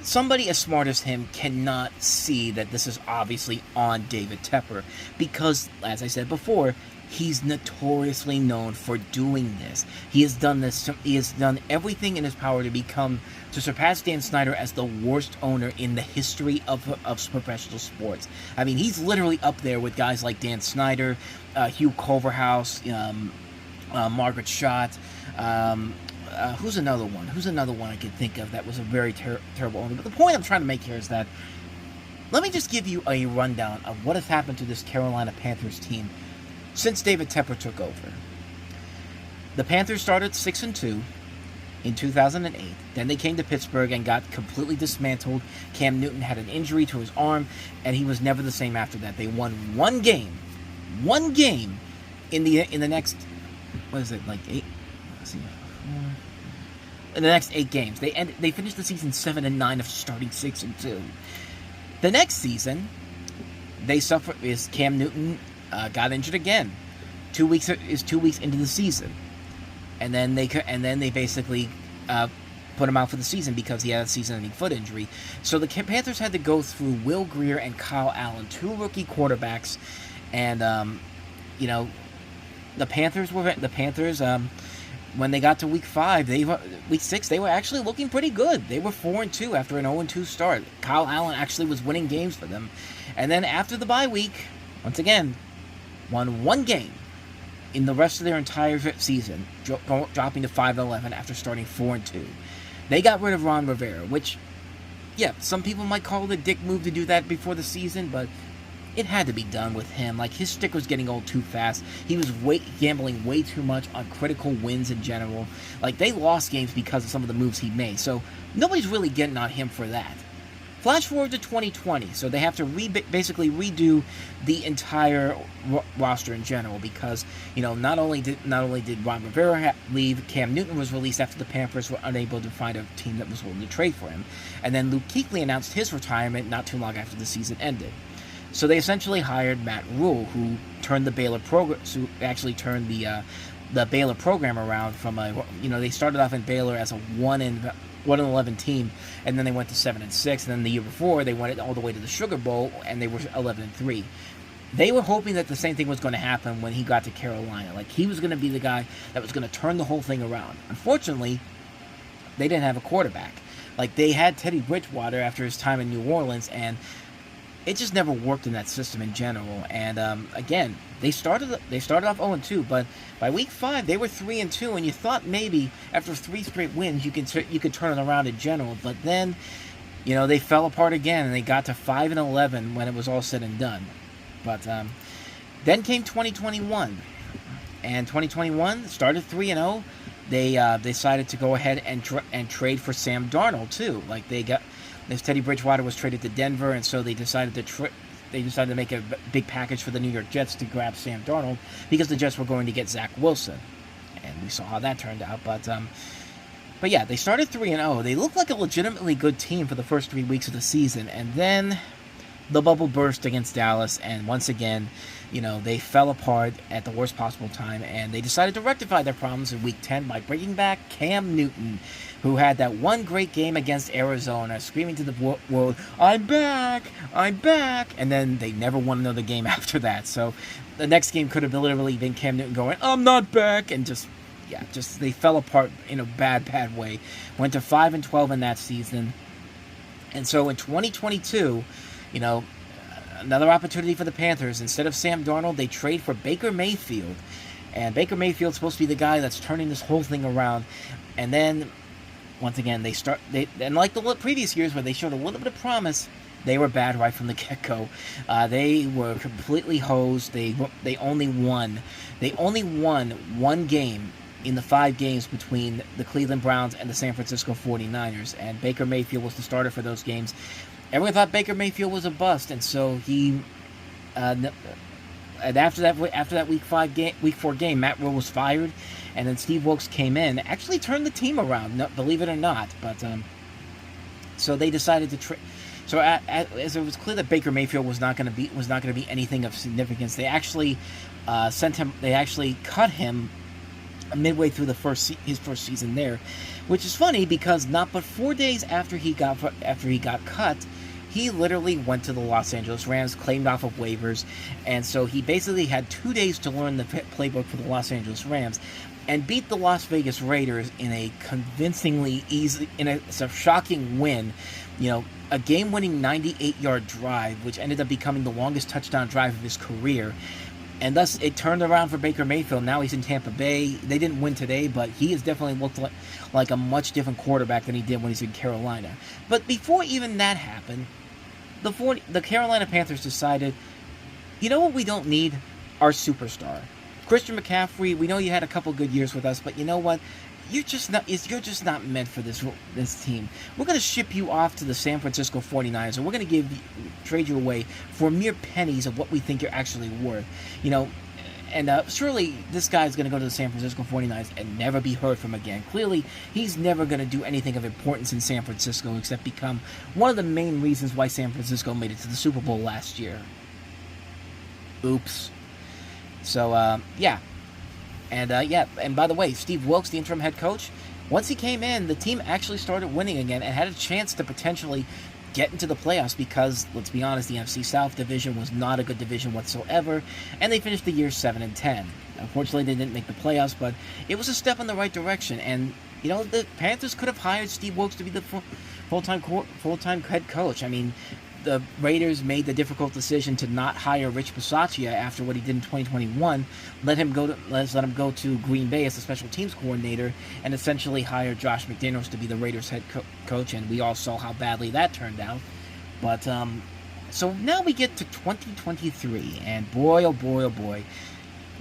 somebody as smart as him cannot see that this is obviously on David Tepper because, as I said before, he's notoriously known for doing this. He has done this. He has done everything in his power to surpass Dan Snyder as the worst owner in the history of professional sports. I mean, he's literally up there with guys like Dan Snyder, Hugh Culverhouse, Margaret Schott. Who's another one? Who's another one I could think of that was a very terrible owner? But the point I'm trying to make here is that let me just give you a rundown of what has happened to this Carolina Panthers team since David Tepper took over. The Panthers started 6-2 in 2008. Then they came to Pittsburgh and got completely dismantled. Cam Newton had an injury to his arm, and he was never the same after that. They won one game in the next, what is it, like 8? Let's see, in the next 8 games. They finished the season 7-9 of starting 6-2. The next season, they suffered as Cam Newton got injured again. 2 weeks into the season. and then they basically put him out for the season because he had a season-ending foot injury. So the Panthers had to go through Will Grier and Kyle Allen, 2 rookie quarterbacks, and the Panthers when they got to week 6, they were actually looking pretty good. They were 4-2 after an 0-2 start. Kyle Allen actually was winning games for them, and then after the bye week, once again, won 1 game in the rest of their entire season, dropping to 5-11 after starting 4-2. They got rid of Ron Rivera, which, yeah, some people might call it a dick move to do that before the season, but it had to be done with him. Like, his stick was getting old too fast. He was gambling way too much on critical wins in general. Like, they lost games because of some of the moves he made, so nobody's really getting on him for that. Flash forward to 2020, so they have to basically redo the entire roster in general because, not only did Ron Rivera leave, Cam Newton was released after the Panthers were unable to find a team that was willing to trade for him, and then Luke Kuechly announced his retirement not too long after the season ended. So they essentially hired Matt Rule, who turned the Baylor program, the Baylor program around from they started off in Baylor as a 1-11 team, and then they went to 7-6, and then the year before they went all the way to the Sugar Bowl, and they were 11-3. They were hoping that the same thing was going to happen when he got to Carolina. Like, he was going to be the guy that was going to turn the whole thing around. Unfortunately, they didn't have a quarterback. Like, they had Teddy Bridgewater after his time in New Orleans, and it just never worked in that system in general. And again, they started off 0-2, but by week 5 they were 3-2, and you thought maybe after 3 straight wins you could turn it around in general. But then, they fell apart again, and they got to 5-11 when it was all said and done. But then came 2021, and 2021 started 3-0. They decided to go ahead and trade for Sam Darnold too. Like, as Teddy Bridgewater was traded to Denver, and so they decided to make a big package for the New York Jets to grab Sam Darnold because the Jets were going to get Zach Wilson, and we saw how that turned out. But yeah, they started 3-0. They looked like a legitimately good team for the first 3 weeks of the season, and then the bubble burst against Dallas, and once again, they fell apart at the worst possible time, and they decided to rectify their problems in Week 10 by bringing back Cam Newton, who had that one great game against Arizona, screaming to the world, "I'm back! I'm back!" And then they never won another game after that. So the next game could have literally been Cam Newton going, "I'm not back!" And just they fell apart in a bad way. Went to 5-12 in that season. And so in 2022, another opportunity for the Panthers. Instead of Sam Darnold, they trade for Baker Mayfield. And Baker Mayfield's supposed to be the guy that's turning this whole thing around. And then, once again, and like the previous years where they showed a little bit of promise, they were bad right from the get-go. They were completely hosed. They only won 1 game in the 5 games between the Cleveland Browns and the San Francisco 49ers. And Baker Mayfield was the starter for those games. Everyone thought Baker Mayfield was a bust, and so he, and after that Week 4 game, Matt Rule was fired, and then Steve Wilkes came in, actually turned the team around, believe it or not. But so they decided to So as it was clear that Baker Mayfield was not going to be anything of significance, they actually cut him midway through his first season there, which is funny because not but 4 days after he got cut, he literally went to the Los Angeles Rams, claimed off of waivers, and so he basically had 2 days to learn the playbook for the Los Angeles Rams, and beat the Las Vegas Raiders in a convincingly easy, it's a shocking win, a game-winning 98-yard drive, which ended up becoming the longest touchdown drive of his career. And thus, it turned around for Baker Mayfield. Now he's in Tampa Bay. They didn't win today, but he has definitely looked like a much different quarterback than he did when he's in Carolina. But before even that happened, the Carolina Panthers decided, you know what we don't need? Our superstar. Christian McCaffrey, we know you had a couple good years with us, but you know what? You're just not meant for this team. We're going to ship you off to the San Francisco 49ers, and we're going to trade you away for mere pennies of what we think you're actually worth. And surely this guy's going to go to the San Francisco 49ers and never be heard from again. Clearly, he's never going to do anything of importance in San Francisco except become one of the main reasons why San Francisco made it to the Super Bowl last year. Oops. So, yeah. And and by the way, Steve Wilkes, the interim head coach, once he came in, the team actually started winning again and had a chance to potentially get into the playoffs because, let's be honest, the NFC South division was not a good division whatsoever, and they finished the year 7-10. Unfortunately, they didn't make the playoffs, but it was a step in the right direction, and the Panthers could have hired Steve Wilkes to be the full-time head coach. I mean, the Raiders made the difficult decision to not hire Rich Bisaccia after what he did in 2021. Let him go to Green Bay as a special teams coordinator, and essentially hire Josh McDaniels to be the Raiders head coach. And we all saw how badly that turned out. But so now we get to 2023, and boy, oh boy, oh boy,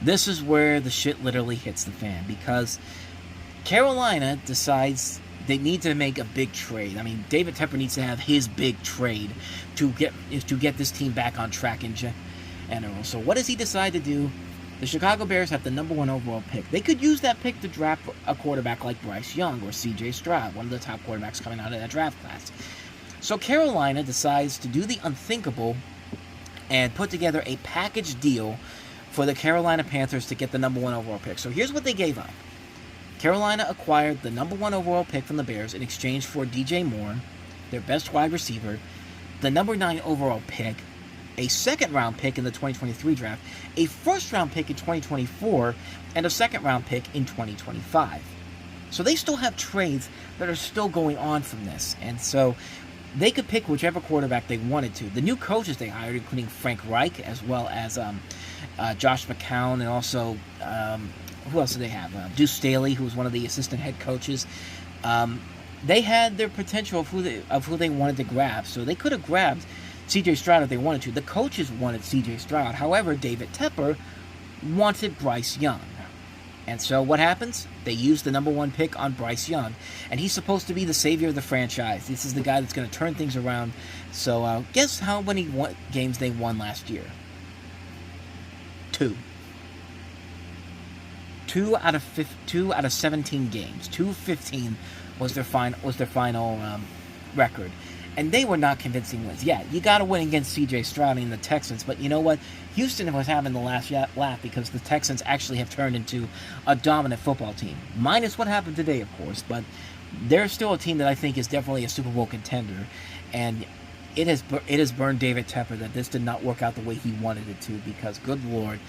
this is where the shit literally hits the fan, because Carolina decides they need to make a big trade. I mean, David Tepper needs to have his big trade to get this team back on track in general. So what does he decide to do? The Chicago Bears have the number 1 overall pick. They could use that pick to draft a quarterback like Bryce Young or C.J. Stroud, one of the top quarterbacks coming out of that draft class. So Carolina decides to do the unthinkable and put together a package deal for the Carolina Panthers to get the number 1 overall pick. So here's what they gave up. Carolina acquired the number 1 overall pick from the Bears in exchange for DJ Moore, their best wide receiver, the number 9 overall pick, a second-round pick in the 2023 draft, a first-round pick in 2024, and a second-round pick in 2025. So they still have trades that are still going on from this, and so they could pick whichever quarterback they wanted to. The new coaches they hired, including Frank Reich, as well as Josh McCown, and also who else did they have? Deuce Staley, who was one of the assistant head coaches. They had their potential of who they wanted to grab. So they could have grabbed C.J. Stroud if they wanted to. The coaches wanted C.J. Stroud. However, David Tepper wanted Bryce Young. And so what happens? They use the number 1 pick on Bryce Young. And he's supposed to be the savior of the franchise. This is the guy that's going to turn things around. So guess how many games they won last year? 2. 2 out of 17 games. 2-15 was their final record, and they were not convincing wins. Yeah, you got to win against C.J. Stroud and the Texans, but you know what? Houston was having the last laugh because the Texans actually have turned into a dominant football team, minus what happened today, of course. But they're still a team that I think is definitely a Super Bowl contender, and it has burned David Tepper that this did not work out the way he wanted it to, because, good Lord,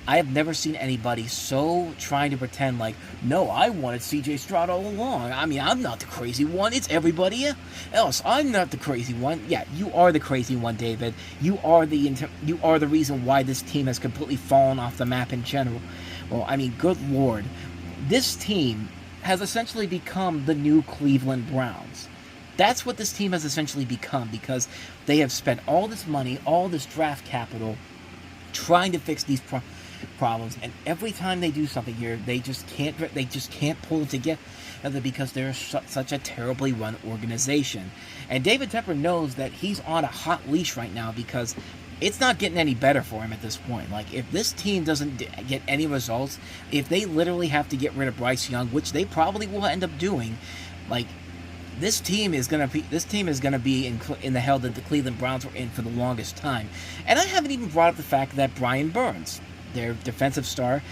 I have never seen anybody so trying to pretend like, no, I wanted C.J. Stroud all along. I mean, I'm not the crazy one. It's everybody else. I'm not the crazy one. Yeah, you are the crazy one, David. You are the reason why this team has completely fallen off the map in general. Well, I mean, good Lord. This team has essentially become the new Cleveland Browns. That's what this team has essentially become, because they have spent all this money, all this draft capital, trying to fix these problems, and every time they do something here, they just can't pull it together because they're such a terribly run organization. And David Tepper knows that he's on a hot leash right now, because it's not getting any better for him at this point. Like, if this team doesn't get any results, if they literally have to get rid of Bryce Young, which they probably will end up doing, like, this team is gonna be in the hell that the Cleveland Browns were in for the longest time. And I haven't even brought up the fact that Brian Burns, their defensive star,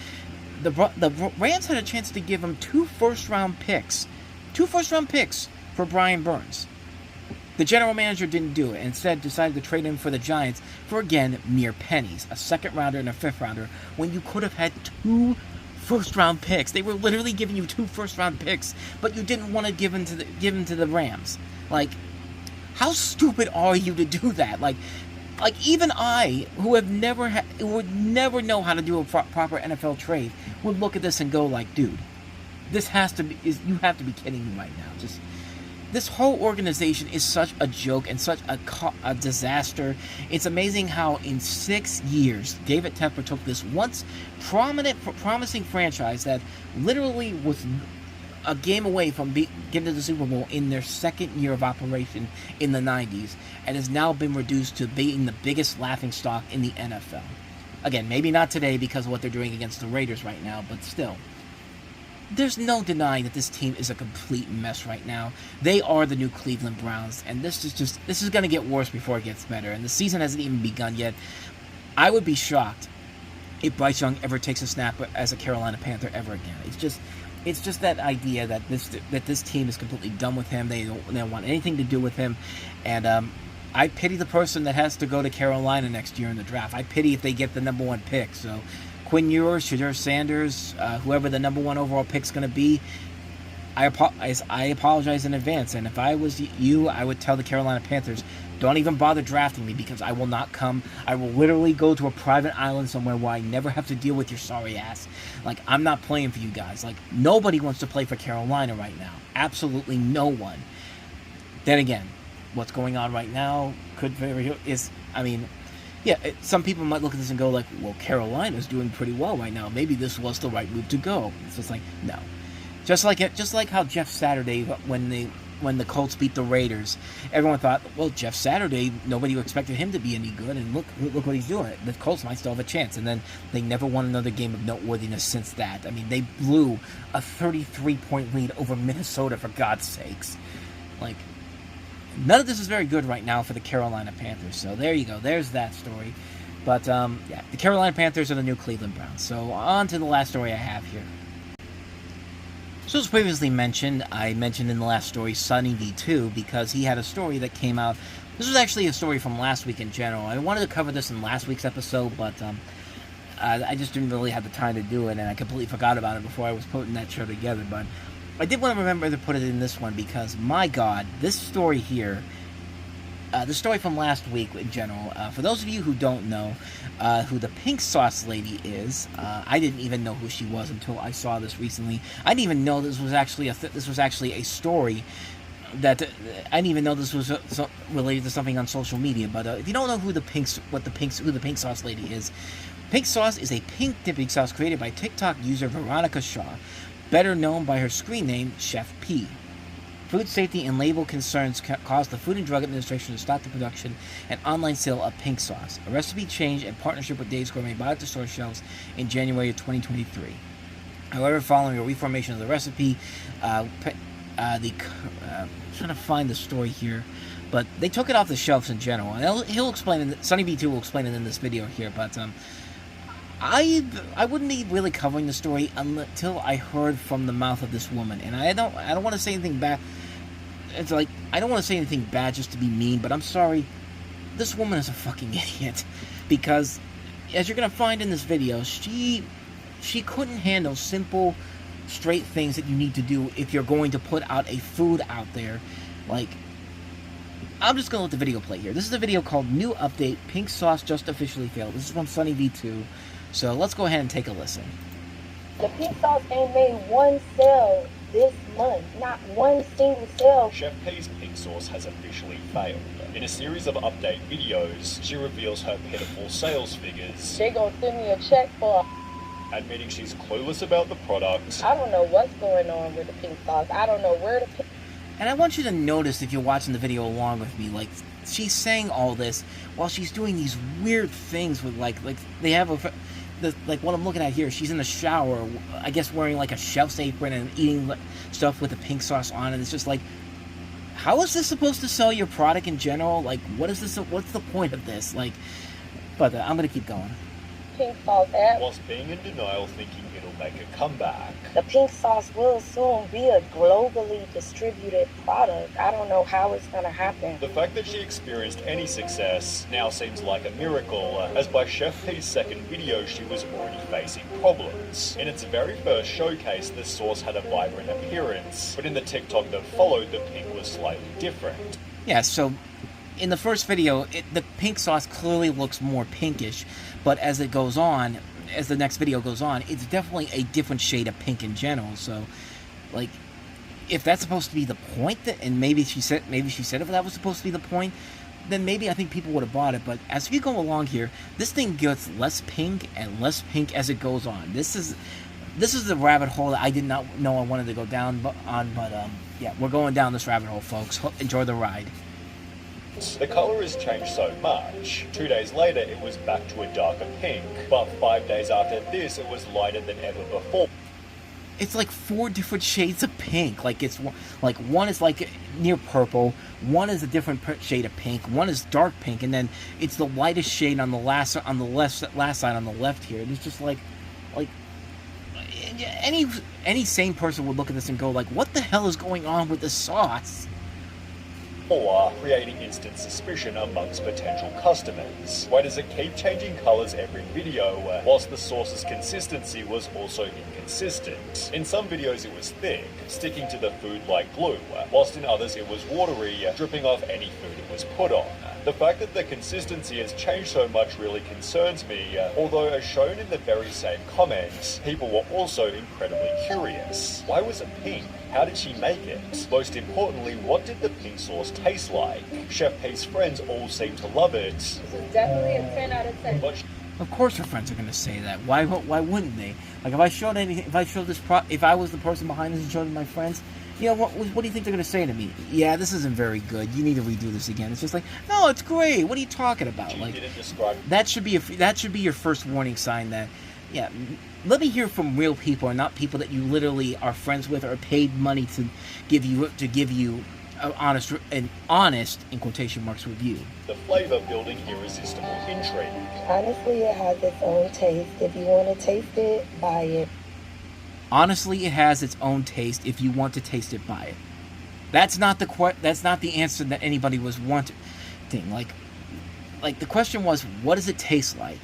the Rams had a chance to give him 2 first-round picks for Brian Burns. The general manager didn't do it, and instead decided to trade him for the Giants for, again, mere pennies, a second-rounder and a fifth-rounder, when you could have had 2 first-round picks. They were literally giving you 2 first-round picks, but you didn't want to give them to the Rams. Like, how stupid are you to do that? Like even I, who would never know how to do a proper NFL trade, would look at this and go like, dude, you have to be kidding me right now. Just, this whole organization is such a joke and such a disaster. It's amazing how in 6 years, David Tepper took this once promising franchise that literally was a game away from getting to the Super Bowl in their second year of operation in the 90s, and has now been reduced to being the biggest laughingstock in the NFL. Again, maybe not today because of what they're doing against the Raiders right now, but still. There's no denying that this team is a complete mess right now. They are the new Cleveland Browns, and this is going to get worse before it gets better, and the season hasn't even begun yet. I would be shocked if Bryce Young ever takes a snap as a Carolina Panther ever again. It's just that idea that this team is completely done with him. They don't want anything to do with him, and I pity the person that has to go to Carolina next year in the draft. I pity if they get the number 1 pick. So Quinn Ewers, Shadur Sanders, whoever the number 1 overall pick's going to be, I apologize in advance. And if I was you, I would tell the Carolina Panthers, don't even bother drafting me, because I will not come. I will literally go to a private island somewhere where I never have to deal with your sorry ass. Like, I'm not playing for you guys. Like, nobody wants to play for Carolina right now. Absolutely no one. Then again, what's going on right now some people might look at this and go like, well, Carolina's doing pretty well right now. Maybe this was the right move to go. It's just like, no. Just like how Jeff Saturday, when the Colts beat the Raiders, everyone thought, well, Jeff Saturday, nobody expected him to be any good, and look what he's doing. The Colts might still have a chance, and then they never won another game of noteworthiness since that. I mean, they blew a 33-point lead over Minnesota, for God's sakes. Like, none of this is very good right now for the Carolina Panthers. So there you go. There's that story. But, the Carolina Panthers are the new Cleveland Browns. So on to the last story I have here. So as previously mentioned, I mentioned in the last story Sonny V2 because he had a story that came out. This was actually a story from last week in general. I wanted to cover this in last week's episode, but I just didn't really have the time to do it, and I completely forgot about it before I was putting that show together. But I did want to remember to put it in this one because, my God, this story here, the story from last week in general, for those of you who don't know who the Pink Sauce Lady is, I didn't even know who she was until I saw this recently. I didn't even know this was actually a story that I didn't even know this was related to something on social media. But if you don't know who the Pink Sauce Lady is, Pink Sauce is a pink dipping sauce created by TikTok user Veronica Shaw, better known by her screen name Chef P. Food safety and label concerns caused the Food and Drug Administration to stop the production and online sale of pink sauce. A recipe change in partnership with Dave's Gourmet brought it to store shelves in January of 2023. However, following a reformation of the recipe, I'm trying to find the story here, but they took it off the shelves in general. And he'll explain it. Sonny B2 will explain it in this video here, but I wouldn't be really covering the story until I heard from the mouth of this woman. And I don't want to say anything bad. It's like, I don't want to say anything bad just to be mean, but I'm sorry. This woman is a fucking idiot. Because, as you're going to find in this video, she couldn't handle simple, straight things that you need to do if you're going to put out a food out there. Like, I'm just going to let the video play here. This is a video called New Update, Pink Sauce Just Officially Failed. This is from Sonny V2. So let's go ahead and take a listen. The pink sauce ain't made one sale this month. Not one single sale. Chef P's pink sauce has officially failed. In a series of update videos, she reveals her pitiful sales figures, They gonna send me a check for. admitting she's clueless about the product. I don't know what's going on with the pink sauce. I don't know where the pink. And I want you to notice, if you're watching the video along with me, like, she's saying all this while she's doing these weird things with, like they have like what I'm looking at here, she's in the shower, I guess wearing like a chef's apron and eating stuff with the pink sauce on, and it's just like, how is this supposed to sell your product in general? Like, what's the point of this? Like, but I'm gonna keep going. Pink sauce at. Whilst being in denial, thinking it'll make a comeback. The pink sauce will soon be a globally distributed product. I don't know how it's gonna happen. The fact that she experienced any success now seems like a miracle, as by Chef P's second video she was already facing problems. In its very first showcase, the sauce had a vibrant appearance, but in the TikTok that followed, the pink was slightly different. Yeah, so in the first video, the pink sauce clearly looks more pinkish, but as the next video goes on, it's definitely a different shade of pink in general. So, like, if that's supposed to be the point, and maybe she said if that was supposed to be the point, then maybe I think people would have bought it. But as we go along here, this thing gets less pink and less pink as it goes on. This is the rabbit hole that I did not know I wanted to go down on, but yeah, we're going down this rabbit hole, folks. Enjoy the ride. The colour has changed so much. 2 days later, it was back to a darker pink, but 5 days after this, it was lighter than ever before. it's like 4 different shades of pink. Like it's like one is like near purple, one is a different shade of pink, one is dark pink, and then it's the lightest shade on the last side on the left here. And it's just like any sane person would look at this and go like, what the hell is going on with the sauce? Or creating instant suspicion amongst potential customers. Why does it keep changing colors every video, whilst the sauce's consistency was also inconsistent? In some videos it was thick, sticking to the food like glue, whilst in others it was watery, dripping off any food it was put on. The fact that the consistency has changed so much really concerns me, although as shown in the very same comments, people were also incredibly curious. Why was it pink? How did she make it? Most importantly, what did the pink sauce taste like? Chef P's friends all seem to love it. This is definitely a 10 out of 10. But Of course her friends are going to say that. Why wouldn't they? Like, if I was the person behind this and showed it to my friends, you know, what do you think they're going to say to me? Yeah, this isn't very good. You need to redo this again. It's just like, no, it's great. What are you talking about? she Like, didn't describe that should be your first warning sign that, yeah, let me hear from real people and not people that you literally are friends with or paid money to give you an honest in quotation marks review. the flavor building irresistible intrigue. Honestly, it has its own taste. If you want to taste it, buy it. Honestly, it has its own taste. If you want to taste it, buy it. That's not the answer that anybody was wanting. Like the question was, what does it taste like?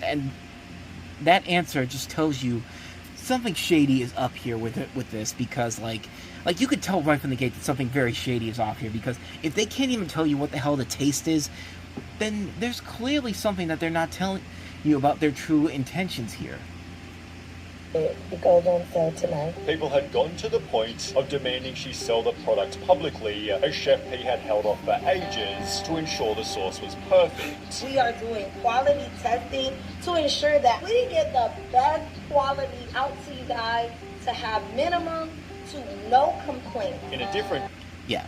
And that answer just tells you something shady is up here with this, because like you could tell right from the gate that something very shady is off here, because if they can't even tell you what the hell the taste is, then there's clearly something that they're not telling you about their true intentions here. It goes on sale tonight. People had gone to the point of demanding she sell the product publicly, as Chef P had held off for ages to ensure the sauce was perfect. We are doing quality testing to ensure that we get the best quality out to you guys to have minimum to no complaints. In a different Yeah,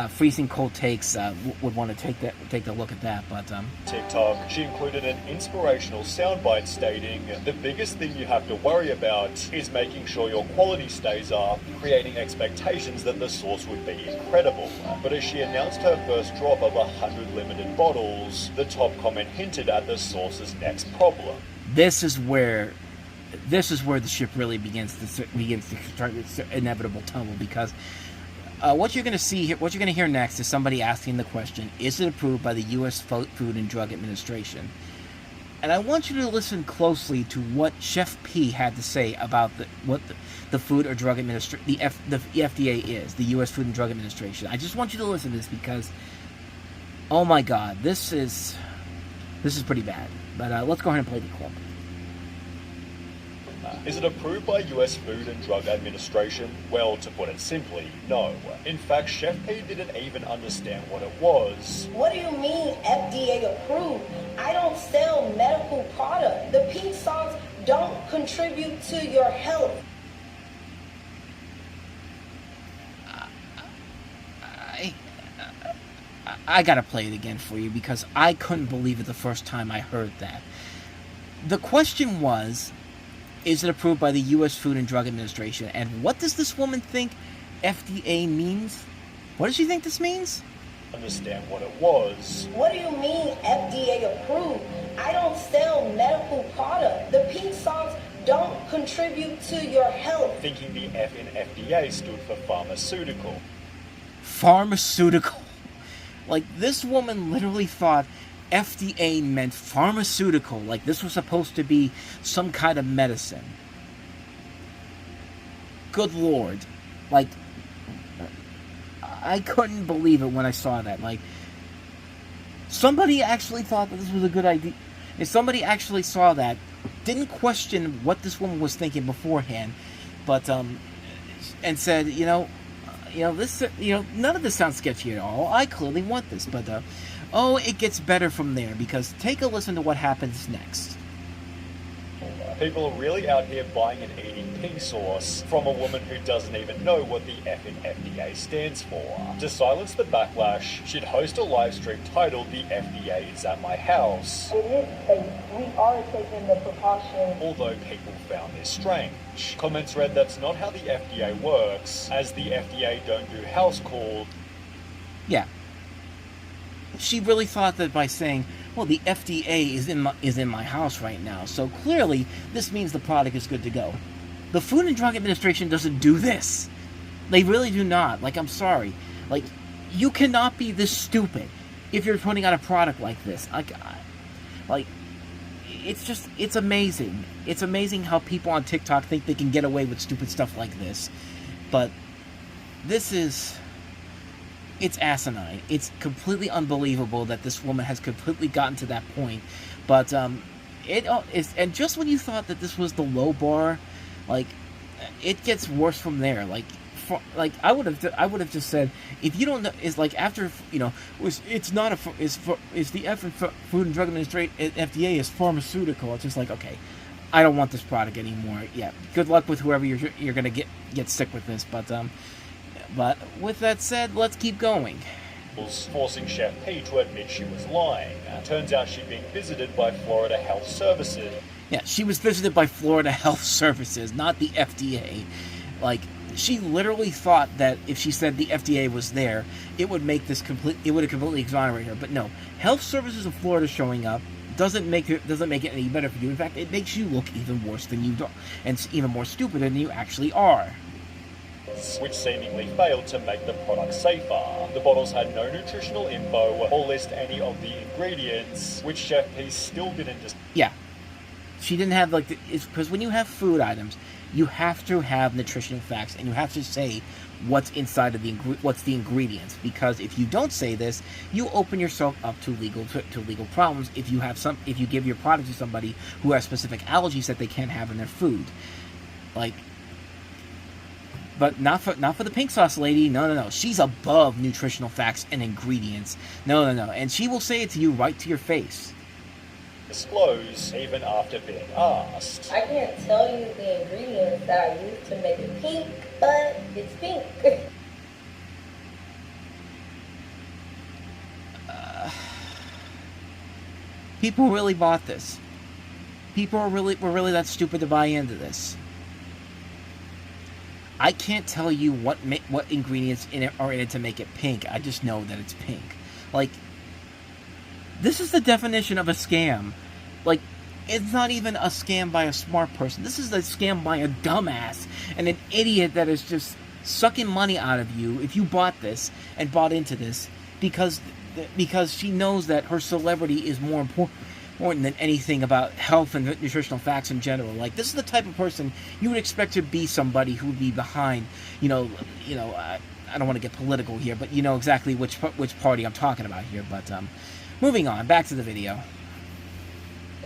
freezing cold takes would want to take a look at that, but TikTok, she included an inspirational soundbite stating, "The biggest thing you have to worry about is making sure your quality stays up, creating expectations that the sauce would be incredible." But as she announced her first drop of 100 limited bottles, the top comment hinted at the sauce's next problem. this is where the ship really begins to start its inevitable tumble, because what you're going to hear next is somebody asking the question, is it approved by the U.S. Food and Drug Administration? And I want you to listen closely to what Chef P had to say about what the Food or Drug Administration, the FDA is, the U.S. Food and Drug Administration. I just want you to listen to this because, oh my God, this is pretty bad. But let's go ahead and play the clip. Is it approved by US Food and Drug Administration? Well, to put it simply, no. In fact, Chef P didn't even understand what it was. What do you mean FDA approved? I don't sell medical product. The pink sauce don't contribute to your health. I gotta play it again for you because I couldn't believe it the first time I heard that. The question was, is it approved by the U.S. Food and Drug Administration? And what does this woman think FDA means? What does she think this means? Understand what it was. What do you mean FDA approved? I don't sell medical product. The pink sauce don't contribute to your health. Thinking the F in FDA stood for pharmaceutical. Pharmaceutical. Like, this woman literally thought FDA meant pharmaceutical, like this was supposed to be some kind of medicine. Good Lord. Like, I couldn't believe it when I saw that. Like, somebody actually thought that this was a good idea. If somebody actually saw that, didn't question what this woman was thinking beforehand, but and said, this, none of this sounds sketchy at all. I clearly want this, but it gets better from there, because take a listen to what happens next. People are really out here buying and eating pink sauce from a woman who doesn't even know what the F in FDA stands for. To silence the backlash, she'd host a live stream titled "The FDA is at my house." It is safe. We are taking the precautions. Although people found this strange. Comments read that's not how the FDA works, as the FDA don't do house calls. Yeah. She really thought that by saying, well, the FDA is in my house right now, so clearly this means the product is good to go. The Food and Drug Administration doesn't do this. They really do not. Like, I'm sorry. Like, you cannot be this stupid if you're putting out a product like this. Like, it's amazing. It's amazing how people on TikTok think they can get away with stupid stuff like this. But it's asinine. It's completely unbelievable that this woman has completely gotten to that point. But it is, and just when you thought that this was the low bar, like, it gets worse from there. Like I would have just said, if you don't know, it's like after, you know, it's not a is the Food and Drug Administration FDA is pharmaceutical. It's just like, okay, I don't want this product anymore. Yeah, good luck with whoever you're gonna get sick with this. But with that said, let's keep going. Forcing Chef P to admit she was lying. Turns out she'd been visited by Florida Health Services. Yeah, she was visited by Florida Health Services, not the FDA. Like, she literally thought that if she said the FDA was there, it would make this it would have completely exonerated her. But no, Health Services of Florida showing up doesn't make it any better for you. In fact, it makes you look even worse than you do, and even more stupid than you actually are. Which seemingly failed to make the product safer. The bottles had no nutritional info or list any of the ingredients, which Chef P still didn't just... Yeah. She didn't have, like, because when you have food items, you have to have nutritional facts, and you have to say what's inside of what's the ingredients, because if you don't say this, you open yourself up to legal problems if you give your product to somebody who has specific allergies that they can't have in their food. Like, but not for the pink sauce lady. No. She's above nutritional facts and ingredients. No. And she will say it to you right to your face. Disclose even after being asked. I can't tell you the ingredients that I use to make it pink, but it's pink. People really bought this. People were really that stupid to buy into this. I can't tell you what ingredients are in it to make it pink. I just know that it's pink. Like, this is the definition of a scam. Like, it's not even a scam by a smart person. This is a scam by a dumbass and an idiot that is just sucking money out of you if you bought this and bought into this because she knows that her celebrity is more important than anything about health and nutritional facts in general. Like, this is the type of person you would expect to be somebody who would be behind, I don't want to get political here, but you know exactly which party I'm talking about here. But moving on, back to the video.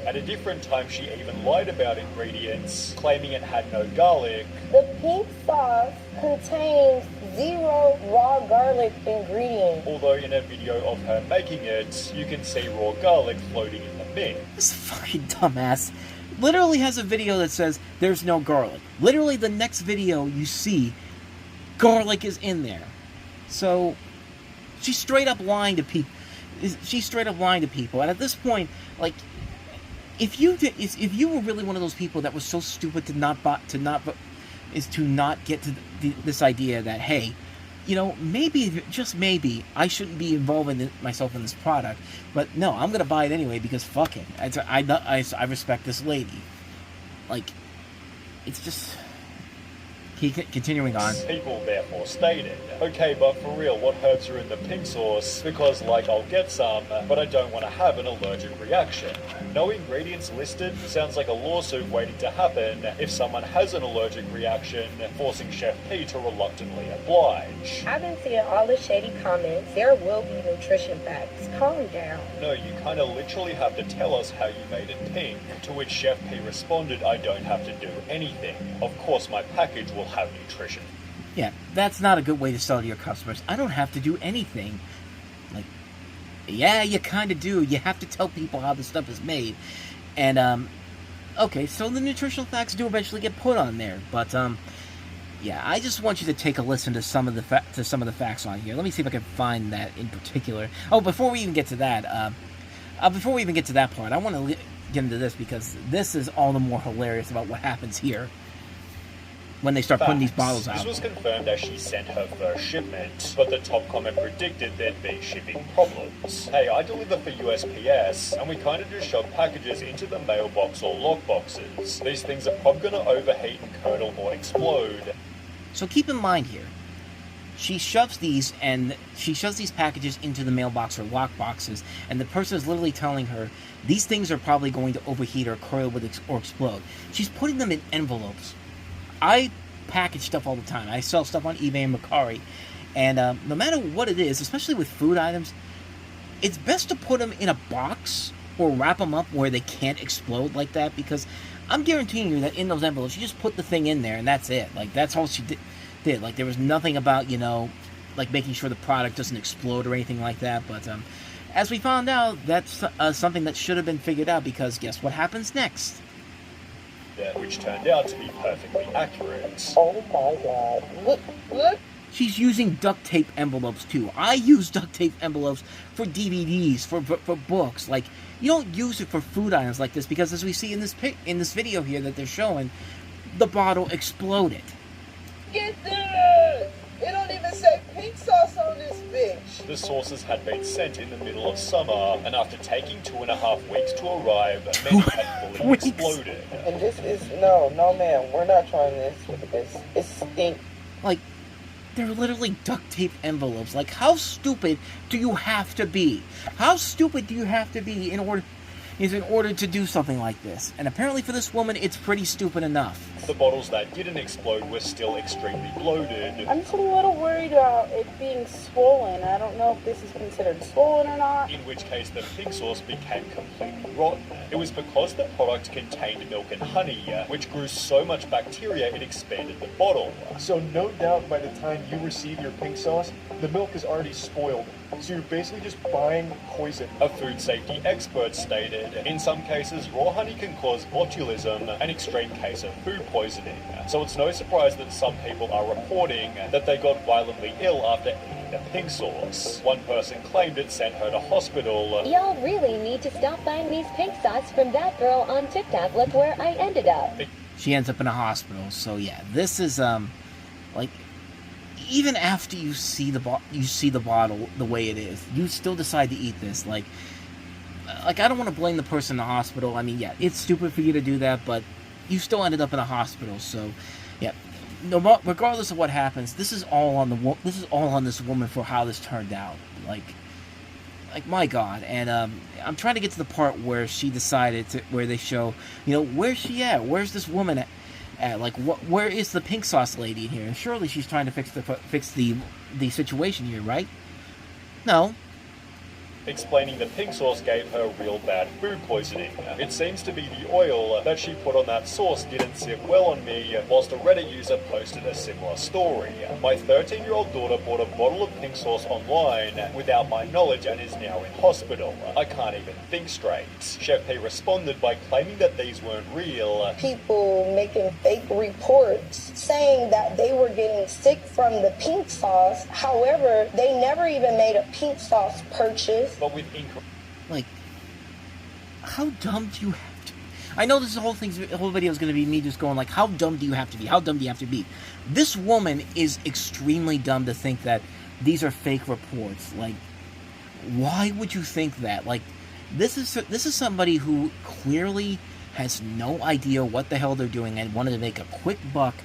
At a different time, she even lied about ingredients, claiming it had no garlic. The pink sauce contains 0 raw garlic ingredients. Although in a video of her making it, you can see raw garlic floating in the mix. This fucking dumbass literally has a video that says there's no garlic. Literally the next video you see, garlic is in there. So she's straight up lying to people. And at this point, like, if you were really one of those people that was so stupid to not get to this idea that, hey, maybe, just maybe, I shouldn't be involving myself in this product, but no, I'm gonna buy it anyway because fuck it. I respect this lady. Like, it's just... Continuing on. People therefore stated, okay, but for real, what herbs are in the pink sauce? Because, like, I'll get some, but I don't want to have an allergic reaction. No ingredients listed sounds like a lawsuit waiting to happen if someone has an allergic reaction, forcing Chef P to reluctantly oblige. I've been seeing all the shady comments. There will be nutrition facts. Calm down. No, you kind of literally have to tell us how you made it pink. To which Chef P responded, I don't have to do anything. Of course, my package will have nutrition. Yeah, that's not a good way to sell to your customers. I don't have to do anything. Like, yeah, you kind of do. You have to tell people how the stuff is made. And Okay, so the nutritional facts do eventually get put on there, but yeah, I just want you to take a listen to some of the facts on here. Let me see if I can find that in particular. Oh, before we even get to that, part, I want to get into this because this is all the more hilarious about what happens here when they start putting these bottles out. This was confirmed as she sent her first shipment, but the top comment predicted there'd be shipping problems. Hey, I deliver for USPS, and we kind of just shove packages into the mailbox or lock boxes. These things are probably going to overheat and curdle or explode. So keep in mind here, she shoves these packages into the mailbox or lock boxes, and the person is literally telling her these things are probably going to overheat or curdle or explode. She's putting them in envelopes. I package stuff all the time. I sell stuff on eBay and Mercari, and no matter what it is, especially with food items, it's best to put them in a box or wrap them up where they can't explode like that, because I'm guaranteeing you that in those envelopes, you just put the thing in there and that's it. Like, that's all she did. Like, there was nothing about, like making sure the product doesn't explode or anything like that, but as we found out, that's something that should have been figured out, because guess what happens next? Which turned out to be perfectly accurate. Oh my god. Look. She's using duct tape envelopes too. I use duct tape envelopes for DVDs, for books. Like, you don't use it for food items like this, because as we see in this video here that they're showing, the bottle exploded. Get this! It don't even say pink sauce on this bitch. The sauces had been sent in the middle of summer, and after taking 2.5 weeks to arrive, many had fully exploded. And this is, no ma'am, we're not trying this with this. It stinks. Like, they're literally duct tape envelopes. Like, how stupid do you have to be? How stupid do you have to be in order to do something like this? And apparently for this woman, it's pretty stupid enough. The bottles that didn't explode were still extremely bloated. I'm just a little worried about it being swollen. I don't know if this is considered swollen or not. In which case the pig sauce became completely rotten. It was because the product contained milk and honey, which grew so much bacteria it expanded the bottle. So no doubt by the time you receive your pink sauce, the milk is already spoiled. So you're basically just buying poison. A food safety expert stated, in some cases, raw honey can cause botulism, an extreme case of food poisoning. So it's no surprise that some people are reporting that they got violently ill after eating the pig sauce. One person claimed it sent her to hospital. Y'all really need to stop buying these pink sauce from that girl on TikTok. Look where I ended up. She ends up in a hospital. So yeah, this is like, even after you see the bottle the way it is, you still decide to eat this. Like I don't want to blame the person in the hospital. I mean, yeah, it's stupid for you to do that, but you still ended up in a hospital. So yeah, regardless of what happens, this is all on this woman for how this turned out. Like my God. And I'm trying to get to the part where she decided where they show, where's she at? Where's this woman at? Like, where is the pink sauce lady in here? And surely she's trying to fix the situation here, right? No. Explaining the pink sauce gave her real bad food poisoning. It seems to be the oil that she put on that sauce didn't sit well on me, whilst a Reddit user posted a similar story. My 13-year-old daughter bought a bottle of pink sauce online without my knowledge and is now in hospital. I can't even think straight. Chef P responded by claiming that these weren't real. People making fake reports saying that they were getting sick from the pink sauce. However, they never even made a pink sauce purchase. But with like, how dumb do you have to be? I know the whole video is going to be me just going like, how dumb do you have to be? How dumb do you have to be? This woman is extremely dumb to think that these are fake reports. Like, why would you think that? Like, this is somebody who clearly has no idea what the hell they're doing and wanted to make a quick buck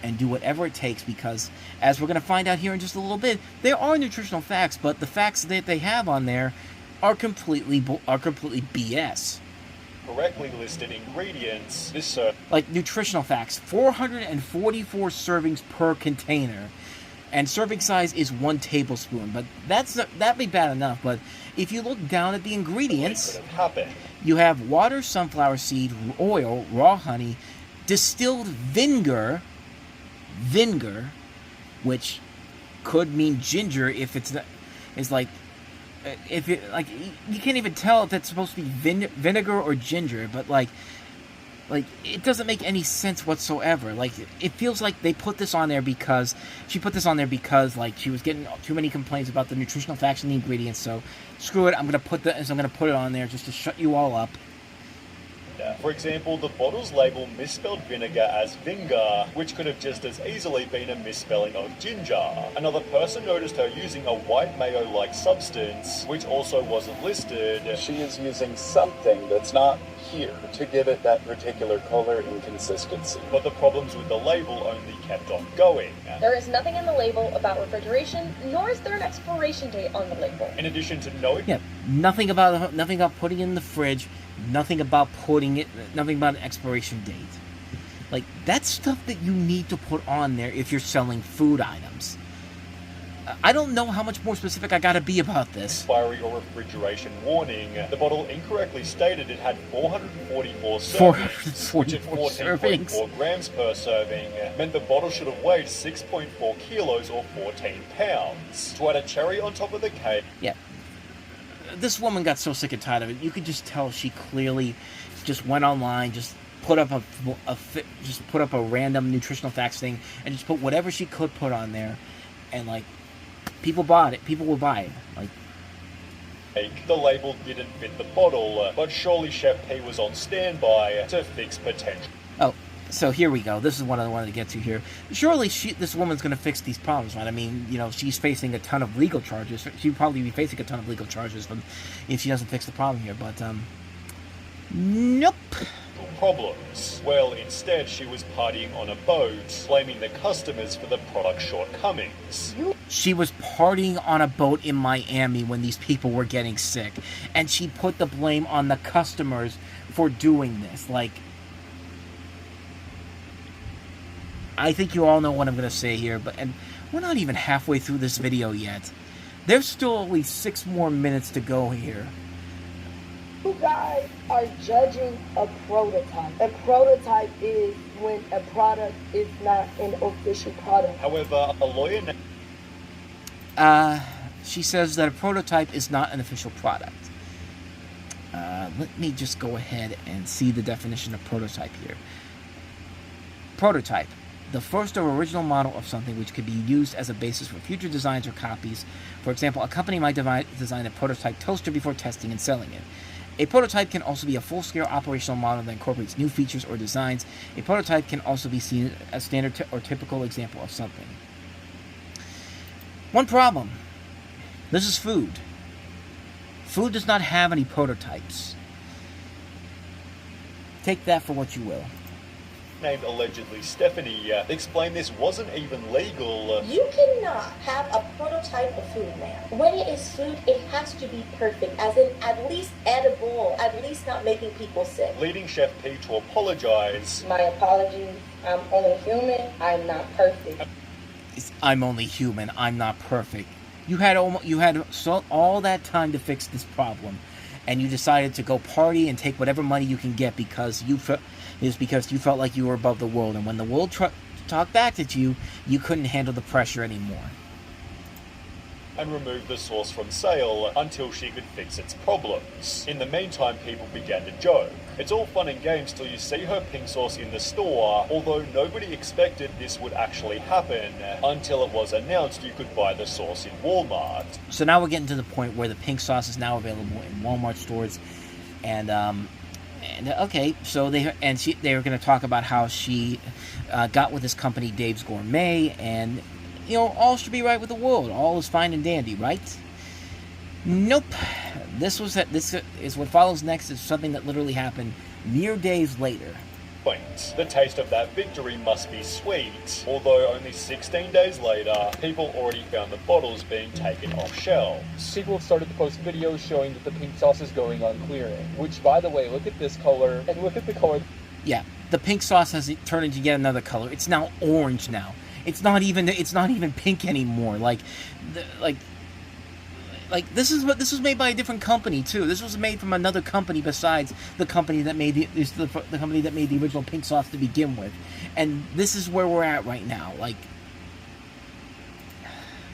and do whatever it takes, because as we're going to find out here in just a little bit, there are nutritional facts, but the facts that they have on there are completely BS. Correctly listed ingredients. Like nutritional facts, 444 servings per container, and serving size is 1 tablespoon. But that'd be bad enough. But if you look down at the ingredients, you have water, sunflower seed, oil, raw honey, distilled vinegar, which could mean ginger if it's like you can't even tell if it's supposed to be vinegar or ginger, but like Like, it doesn't make any sense whatsoever. Like, it feels like they put this on there because... She put this on there because, like, she was getting too many complaints about the nutritional facts and the ingredients, so screw it, I'm gonna put it on there just to shut you all up. For example, the bottle's label misspelled vinegar as vinger, which could have just as easily been a misspelling of ginger. Another person noticed her using a white mayo-like substance, which also wasn't listed. She is using something that's not here to give it that particular color and consistency. But the problems with the label only kept on going. There is nothing in the label about refrigeration, nor is there an expiration date on the label. In addition to knowing... Yeah, nothing about putting it in the fridge, nothing about an expiration date. Like, that's stuff that you need to put on there if you're selling food items. I don't know how much more specific I gotta be about this. Expiry or refrigeration warning. The bottle incorrectly stated it had 444 servings, 444 which at 14.4 grams per serving meant the bottle should have weighed 6.4 kilos or 14 pounds. To add a cherry on top of the cake... Yeah. This woman got so sick and tired of it. You could just tell she clearly just went online, just put up a random nutritional facts thing, and just put whatever she could put on there, and like, people bought it. People will buy it. Like, the label didn't fit the bottle, but surely Chef P was on standby to fix potential. Oh, so here we go. This is what I wanted to get to here. Surely this woman's going to fix these problems, right? I mean, you know, she's facing a ton of legal charges. She'd probably be facing a ton of legal charges if she doesn't fix the problem here, but, nope. Problems. Well, instead, she was partying on a boat, blaming the customers for the product shortcomings. She was partying on a boat in Miami when these people were getting sick, and she put the blame on the customers for doing this. Like, I think you all know what I'm going to say here, and we're not even halfway through this video yet. There's still only 6 more minutes to go here. You guys are judging a prototype. A prototype is when a product is not an official product. However, a lawyer... She says that a prototype is not an official product. Let me just go ahead and see the definition of prototype here. Prototype. The first or original model of something which could be used as a basis for future designs or copies. For example, a company might design a prototype toaster before testing and selling it. A prototype can also be a full-scale operational model that incorporates new features or designs. A prototype can also be seen as a standard or typical example of something. One problem. This is food. Food does not have any prototypes. Take that for what you will. Named allegedly Stephanie, explained this wasn't even legal. You cannot have a prototype of food now. When it is food, it has to be perfect, as in at least edible, at least not making people sick. Leading Chef P to apologize. My apologies. I'm only human. I'm not perfect. I'm only human. I'm not perfect. You had all that time to fix this problem, and you decided to go party and take whatever money you can get because you felt like you were above the world, and when the world talked back at you, you couldn't handle the pressure anymore. And removed the sauce from sale until she could fix its problems. In the meantime, people began to joke. It's all fun and games till you see her pink sauce in the store, although nobody expected this would actually happen until it was announced you could buy the sauce in Walmart. So now we're getting to the point where the pink sauce is now available in Walmart stores, and okay, so they were going to talk about how she got with this company, Dave's Gourmet, and you know, all should be right with the world. All is fine and dandy, right? Nope. This is what follows next is something that literally happened mere days later. The taste of that victory must be sweet, although only 16 days later, people already found the bottles being taken off shelves. People started to post videos showing that the pink sauce is going on clearing, which, by the way, look at this color, and look at the color. Yeah, the pink sauce has turned into yet another color. It's now orange now. It's not even pink anymore. Like this was made by a different company too. This was made from another company besides the company that made the company that made the original pink sauce to begin with. And this is where we're at right now. Like,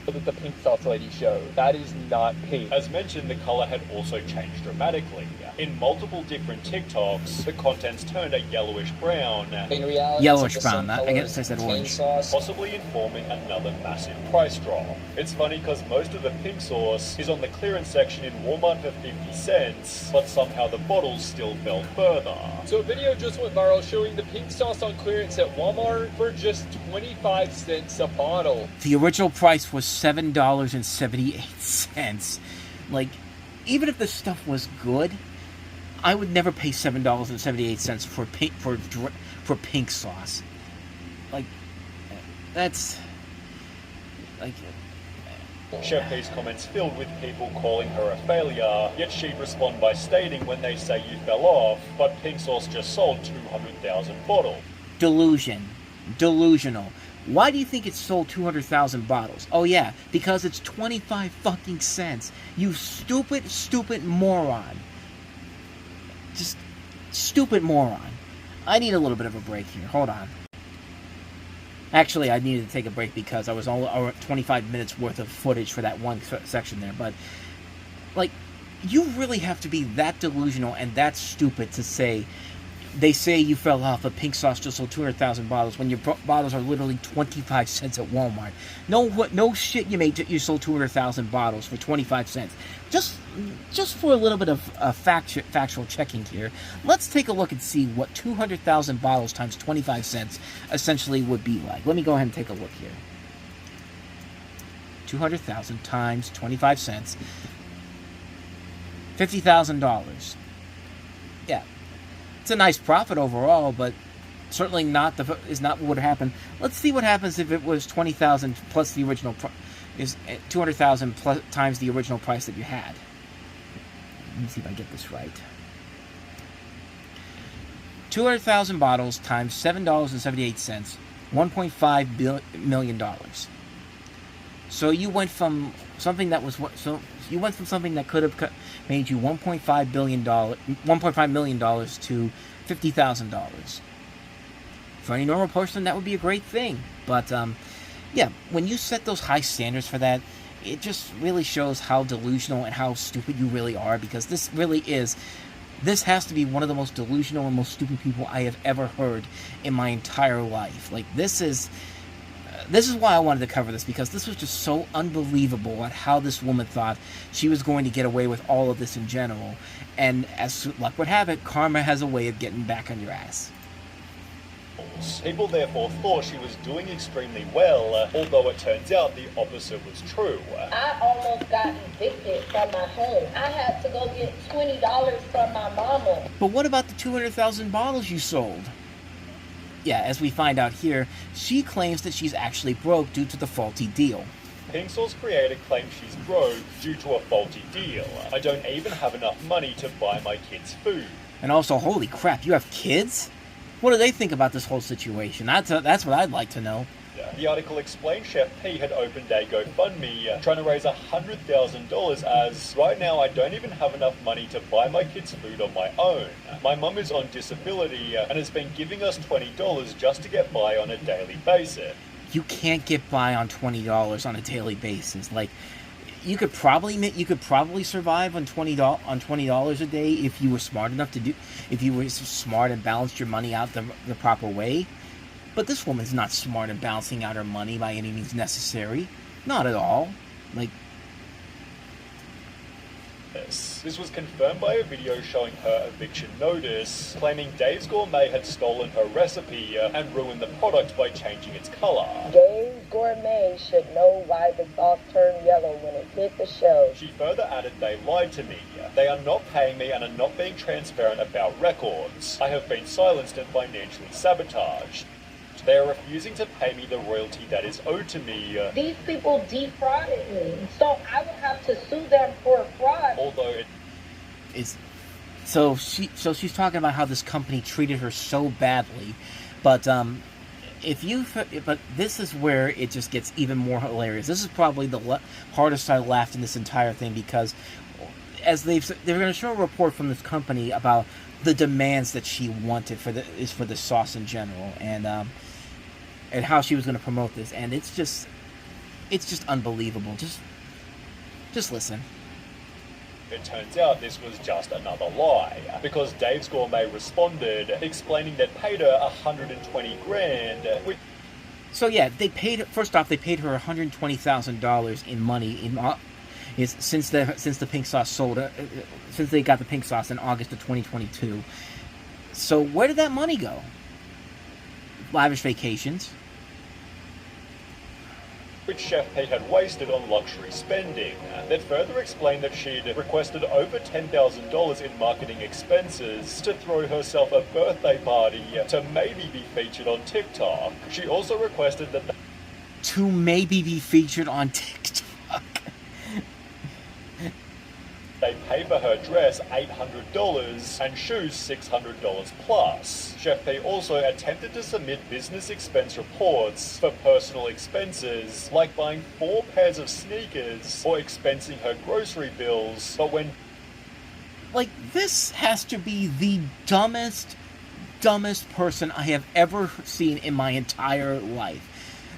that the pink sauce lady showed. That is not pink. As mentioned, the color had also changed dramatically. In multiple different TikToks, the contents turned a yellowish brown. In reality, Yellowish brown. I guess I said orange. Sauce. Possibly informing another massive price drop. It's funny because most of the pink sauce is on the clearance section in Walmart for 50 cents, but somehow the bottles still fell further. So a video just went viral showing the pink sauce on clearance at Walmart for just 25 cents a bottle. The original price was $7.78. Like, even if the stuff was good, I would never pay $7.78 for pink sauce. Like, that's like. Chef P's comments filled with people calling her a failure, yet she'd respond by stating when they say you fell off, but pink sauce just sold 200,000 bottles. Delusional. Why do you think it sold 200,000 bottles? Oh yeah, because it's 25 fucking cents. You stupid moron. Just stupid moron. I need a little bit of a break here. Hold on. Actually, I needed to take a break because I was only 25 minutes worth of footage for that one section there. But, like, you really have to be that delusional and that stupid to say, they say you fell off, but pink sauce just sold 200,000 bottles when your bottles are literally 25 cents at Walmart. No shit, you sold 200,000 bottles for 25 cents. Just for a little bit of factual checking here, let's take a look and see what 200,000 bottles times 25 cents essentially would be like. Let me go ahead and take a look here. 200,000 times 25 cents. $50,000. Yeah. It's a nice profit overall, but certainly not what would happen. Let's see what happens if it was 20,000 plus the original is 200,000 plus times the original price that you had. Let me see if I get this right. 200,000 bottles times $7.78, $1.5 million. So you went from something that was something that could have made you $1.5 million to $50,000. For any normal person, that would be a great thing. But yeah, when you set those high standards for that, it just really shows how delusional and how stupid you really are. Because this has to be one of the most delusional and most stupid people I have ever heard in my entire life. Like, this is why I wanted to cover this, because this was just so unbelievable at how this woman thought she was going to get away with all of this in general. And as luck would have it, karma has a way of getting back on your ass. People therefore thought she was doing extremely well, although it turns out the opposite was true. I almost got evicted from my home. I had to go get $20 from my mama. But what about the 200,000 bottles you sold? Yeah, as we find out here, she claims that she's actually broke due to the faulty deal. Pink Sauce creator claims she's broke due to a faulty deal. I don't even have enough money to buy my kids food. And also, holy crap, you have kids? What do they think about this whole situation? That's what I'd like to know. The article explained Chef P had opened a GoFundMe trying to raise $100,000 as right now I don't even have enough money to buy my kids food on my own. My mum is on disability and has been giving us $20 just to get by on a daily basis. You can't get by on $20 on a daily basis. Like, you could probably survive on $20 a day if you were smart enough if you were smart and balanced your money out the proper way. But this woman's not smart in balancing out her money by any means necessary. Not at all. Like, this was confirmed by a video showing her eviction notice, claiming Dave's Gourmet had stolen her recipe and ruined the product by changing its color. Dave's Gourmet should know why the sauce turned yellow when it hit the shelf. She further added they lied to me. They are not paying me and are not being transparent about records. I have been silenced and financially sabotaged. They are refusing to pay me the royalty that is owed to me. These people defrauded me, so I would have to sue them for fraud. Although it is, so she's talking about how this company treated her so badly, but but this is where it just gets even more hilarious. This is probably the hardest I laughed in this entire thing, because as they're going to show a report from this company about the demands that she wanted for the sauce in general, and how she was going to promote this, and it's just it's just unbelievable. Just listen. It turns out this was just another lie, because Dave's Gourmet responded, explaining they'd paid her $120,000, which... So yeah, they paid. First off, they paid her $120,000 in money since the pink sauce sold. Since they got the pink sauce in August of 2022. So where did that money go? Lavish vacations. Which Chef Pete had wasted on luxury spending. They'd further explained that she'd requested over $10,000 in marketing expenses to throw herself a birthday party to maybe be featured on TikTok. She also requested that... To maybe be featured on TikTok. They pay for her dress $800 and shoes $600 plus. Chef P also attempted to submit business expense reports for personal expenses, like buying 4 pairs of sneakers or expensing her grocery bills, but when... Like, this has to be the dumbest person I have ever seen in my entire life.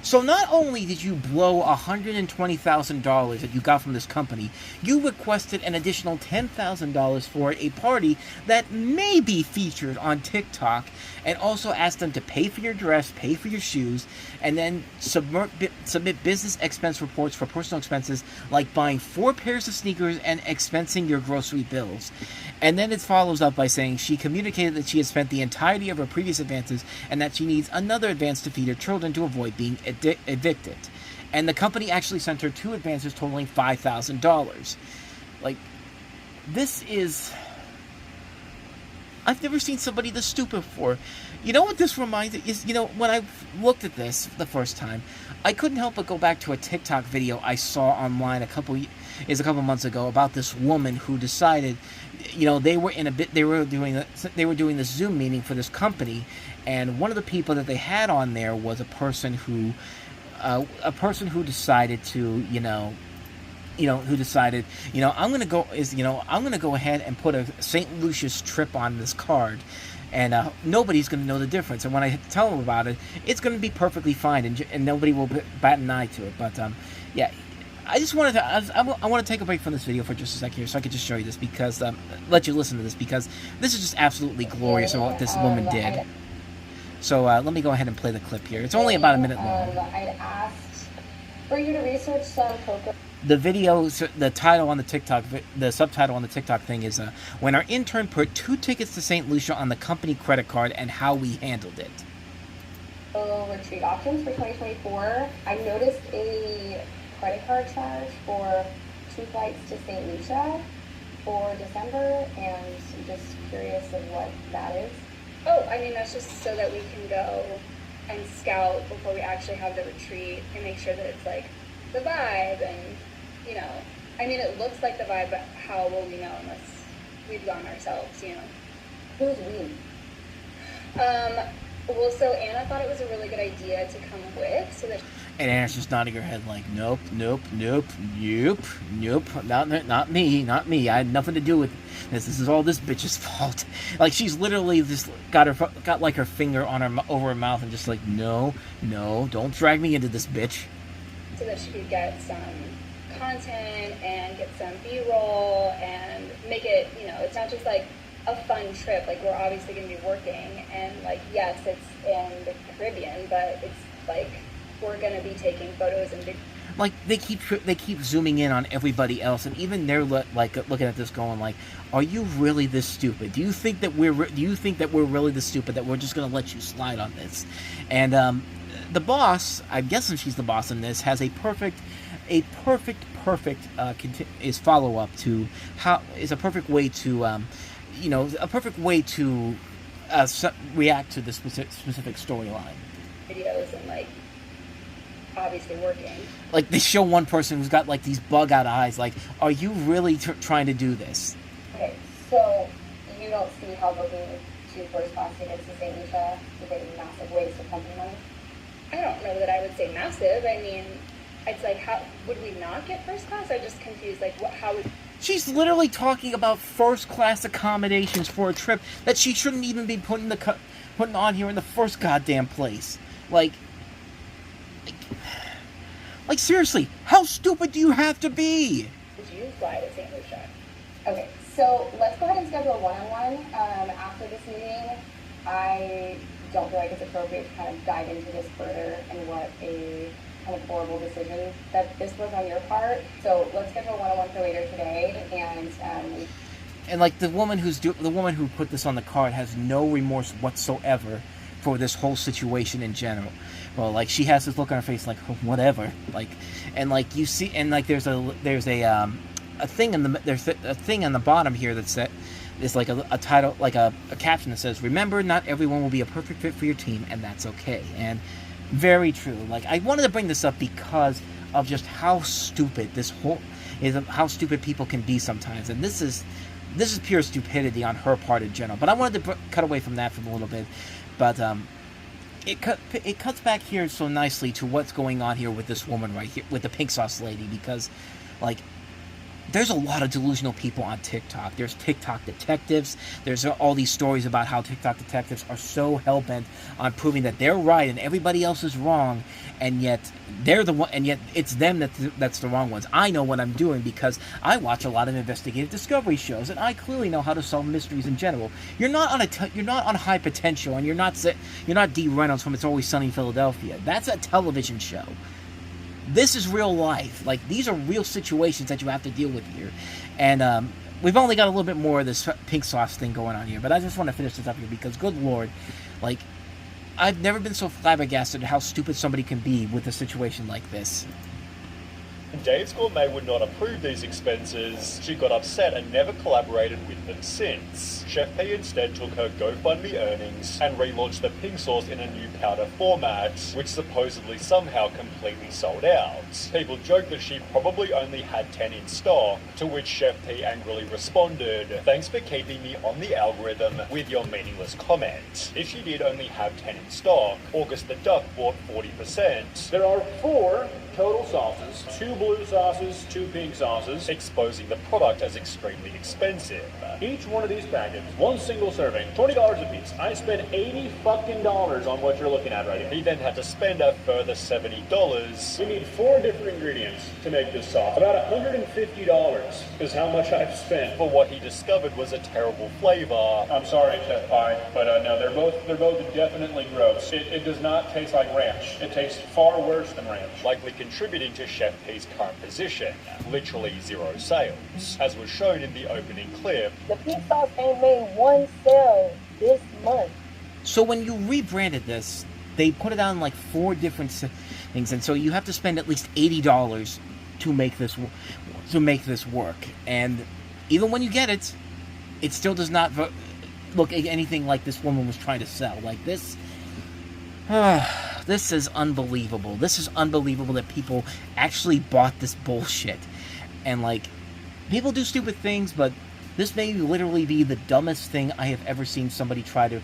So not only did you blow $120,000 that you got from this company, you requested an additional $10,000 for a party that may be featured on TikTok, and also asked them to pay for your dress, pay for your shoes, and then submit business expense reports for personal expenses like buying 4 pairs of sneakers and expensing your grocery bills. And then it follows up by saying she communicated that she had spent the entirety of her previous advances and that she needs another advance to feed her children to avoid being evicted. And the company actually sent her 2 advances totaling $5,000. Like, this is... I've never seen somebody this stupid before. You know what this reminds me is, when I looked at this the first time, I couldn't help but go back to a TikTok video I saw online a couple months ago about this woman who decided, they were doing this Zoom meeting for this company, and one of the people that they had on there was a person who decided to, I'm gonna go ahead and put a St. Lucia's trip on this card, and nobody's gonna know the difference. And when I tell them about it, it's gonna be perfectly fine, and nobody will bat an eye to it. But yeah, I just wanted to. I want to take a break from this video for just a second here, so I could just show you this, because let you listen to this, because this is just absolutely glorious what this woman did. So let me go ahead and play the clip here. It's only about a minute long. I'd asked for you to research some poker. The video, the title on the TikTok, the subtitle on the TikTok thing is, when our intern put 2 tickets to St. Lucia on the company credit card and how we handled it. Retreat options for 2024. I noticed a credit card charge for 2 flights to St. Lucia for December, and I'm just curious of what that is. Oh, I mean, that's just so that we can go and scout before we actually have the retreat and make sure that it's like the vibe, and I mean, it looks like the vibe, but how will we know unless we've gone ourselves, Who's we? Well, so Anna thought it was a really good idea to come with, so that... And Anna's just nodding her head like, nope, not me. I had nothing to do with this. This is all this bitch's fault. Like, she's literally just got her finger on over her mouth and just like, no, don't drag me into this, bitch. So that she could get some content and get some B-roll and make it, it's not just like a fun trip. Like, we're obviously going to be working, and like, yes, it's in the Caribbean, but it's like, we're going to be taking photos and like, they keep zooming in on everybody else, and even they're like looking at this going like, are you really this stupid? Do you think that we're really this stupid that we're just going to let you slide on this? And the boss, I'm guessing she's the boss in this, has a perfect is follow up to how is a perfect way to react to this specific storyline. Videos and like obviously working. Like, they show one person who's got like these bug out eyes. Like, are you really trying to do this? Okay, so you don't see how booking 2 first-class tickets to St. Lucia is a massive waste of company money? I don't know that I would say massive. I mean, it's like, how would we not get first class? I'm just confused. Like, how would... She's literally talking about first-class accommodations for a trip that she shouldn't even be putting on here in the first goddamn place. Like Like, seriously, how stupid do you have to be? Did you fly to St. Lucia? Okay, so let's go ahead and schedule a one-on-one after this meeting. I don't feel like it's appropriate to kind of dive into this further and what a kind of horrible decision that this was on your part. So let's schedule a one-on-one for later today, and like the woman who put this on the card has no remorse whatsoever for this whole situation in general. Well, like, she has this look on her face like, oh, whatever. Like, and like you see, and like there's a thing there's a thing on the bottom here that said, is like a title, like a caption that says, "Remember, not everyone will be a perfect fit for your team, and that's okay." And very true. Like, I wanted to bring this up because of just how stupid how stupid people can be sometimes, and this is pure stupidity on her part in general. But I wanted to cut away from that for a little bit. But it cuts back here so nicely to what's going on here with this woman right here, with the pink sauce lady, because, like, there's a lot of delusional people on TikTok. There's TikTok detectives. There's all these stories about how TikTok detectives are so hell-bent on proving that they're right and everybody else is wrong, and yet they're the one, and yet it's them that's the wrong ones. I know what I'm doing because I watch a lot of investigative discovery shows, and I clearly know how to solve mysteries in general. You're not on High Potential, and you're not Dee Reynolds from It's Always Sunny in Philadelphia. That's a television show. This is real life. Like, these are real situations that you have to deal with here. And we've only got a little bit more of this pink sauce thing going on here, but I just want to finish this up here because, good Lord, like, I've never been so flabbergasted at how stupid somebody can be with a situation like this. Dave's Gourmet would not approve these expenses. She got upset and never collaborated with them since. Chef P instead took her GoFundMe earnings and relaunched the pink sauce in a new powder format, which supposedly somehow completely sold out. People joke that she probably only had 10 in stock, to which Chef P angrily responded, "Thanks for keeping me on the algorithm with your meaningless comment. If she did only have 10 in stock, August the Duck bought 40%. There are 4 total sauces, 2 blue sauces, 2 pink sauces, exposing the product as extremely expensive. Each one of these packets, one single serving, $20 a piece. I spent $80 fucking on what you're looking at right here. He then had to spend a further $70. We need 4 different ingredients to make this sauce. About $150 is how much I've spent for what he discovered was a terrible flavor. I'm sorry, Chef Pie, but no, they're both definitely gross. It does not taste like ranch. It tastes far worse than ranch. Likely contributing to Chef P's current position, literally 0 sales, as was shown in the opening clip. The pink sauce ain't made 1 sale this month. So when you rebranded this, they put it on like 4 different things, and so you have to spend at least $80 to make this work. And even when you get it, it still does not look anything like this woman was trying to sell. Like this. This is unbelievable. This is unbelievable that people actually bought this bullshit. And, like, people do stupid things, but this may literally be the dumbest thing I have ever seen somebody try to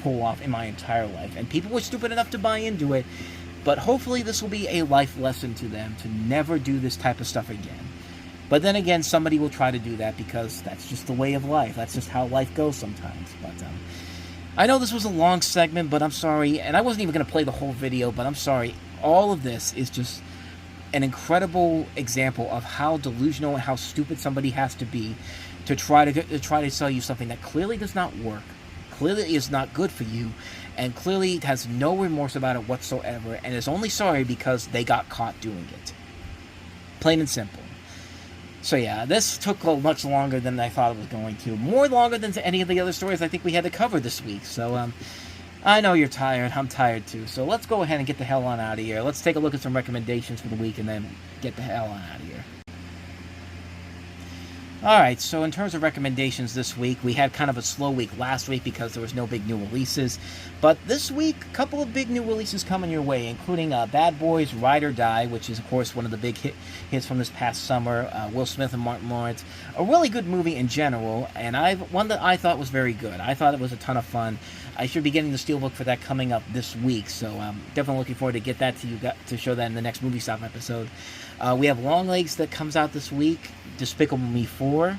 pull off in my entire life. And people were stupid enough to buy into it, but hopefully this will be a life lesson to them to never do this type of stuff again. But then again, somebody will try to do that because that's just the way of life. That's just how life goes sometimes. But, I know this was a long segment, but I'm sorry, and I wasn't even going to play the whole video, but I'm sorry. All of this is just an incredible example of how delusional and how stupid somebody has to be to try to sell you something that clearly does not work, clearly is not good for you, and clearly has no remorse about it whatsoever, and is only sorry because they got caught doing it. Plain and simple. So yeah, this took much longer than I thought it was going to. More longer than any of the other stories I think we had to cover this week. So, I know you're tired. I'm tired too. So let's go ahead and get the hell on out of here. Let's take a look at some recommendations for the week and then get the hell on out of here. Alright, so in terms of recommendations this week, we had kind of a slow week last week because there was no big new releases. But this week, a couple of big new releases coming your way, including Bad Boys Ride or Die, which is, of course, one of the big hits from this past summer. Will Smith and Martin Lawrence. A really good movie in general, and one that I thought was very good. I thought it was a ton of fun. I should be getting the Steelbook for that coming up this week, so I'm definitely looking forward to get that to you, to show that in the next Movie Stop episode. We have Longlegs that comes out this week. Despicable Me 4.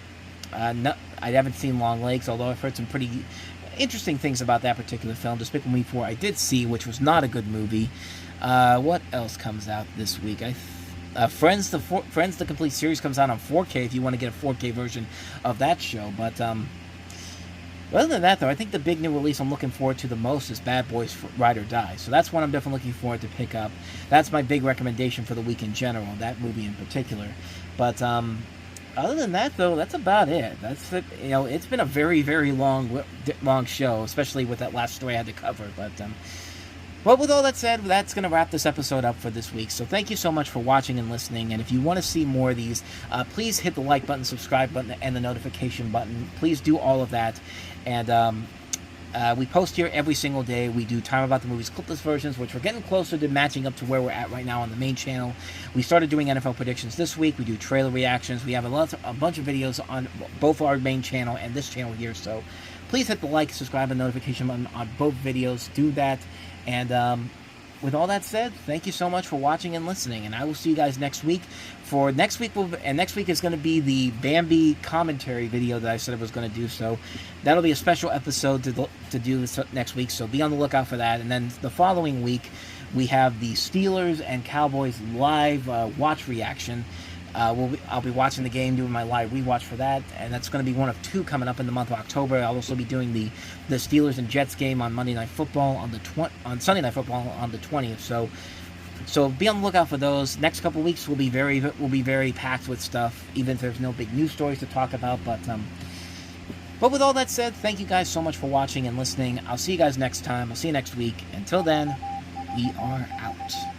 I haven't seen Longlegs, although I've heard some pretty interesting things about that particular film. Despicable Me 4 I did see, which was not a good movie. What else comes out this week? Friends, the complete series comes out on 4K if you want to get a 4K version of that show. But other than that, though, I think the big new release I'm looking forward to the most is Bad Boys Ride or Die. So that's one I'm definitely looking forward to pick up. That's my big recommendation for the week in general, that movie in particular. But other than that, though, that's about it. That's it. You know, it's been a very, very long show, especially with that last story I had to cover. But with all that said, that's going to wrap this episode up for this week. So thank you so much for watching and listening. And if you want to see more of these, please hit the like button, subscribe button, and the notification button. Please do all of that. And we post here every single day. We do Time About the Movies clipless versions, which we're getting closer to matching up to where we're at right now on the main channel. We started doing NFL predictions this week. We do trailer reactions. We have a bunch of videos on both our main channel and this channel here. So please hit the like, subscribe, and notification button on both videos. Do that. And with all that said, thank you so much for watching and listening. And I will see you guys next week. Next week is going to be the Bambi commentary video that I said I was going to do. So that'll be a special episode to do this next week. So be on the lookout for that. And then the following week, we have the Steelers and Cowboys live watch reaction. I'll be watching the game, doing my live rewatch for that, and that's going to be one of two coming up in the month of October. I'll also be doing the Steelers and Jets game on Monday Night Football on Sunday Night Football on the 20th. So be on the lookout for those. Next couple weeks will be very packed with stuff, even if there's no big news stories to talk about. But with all that said, thank you guys so much for watching and listening. I'll see you guys next time. I'll see you next week. Until then, we are out.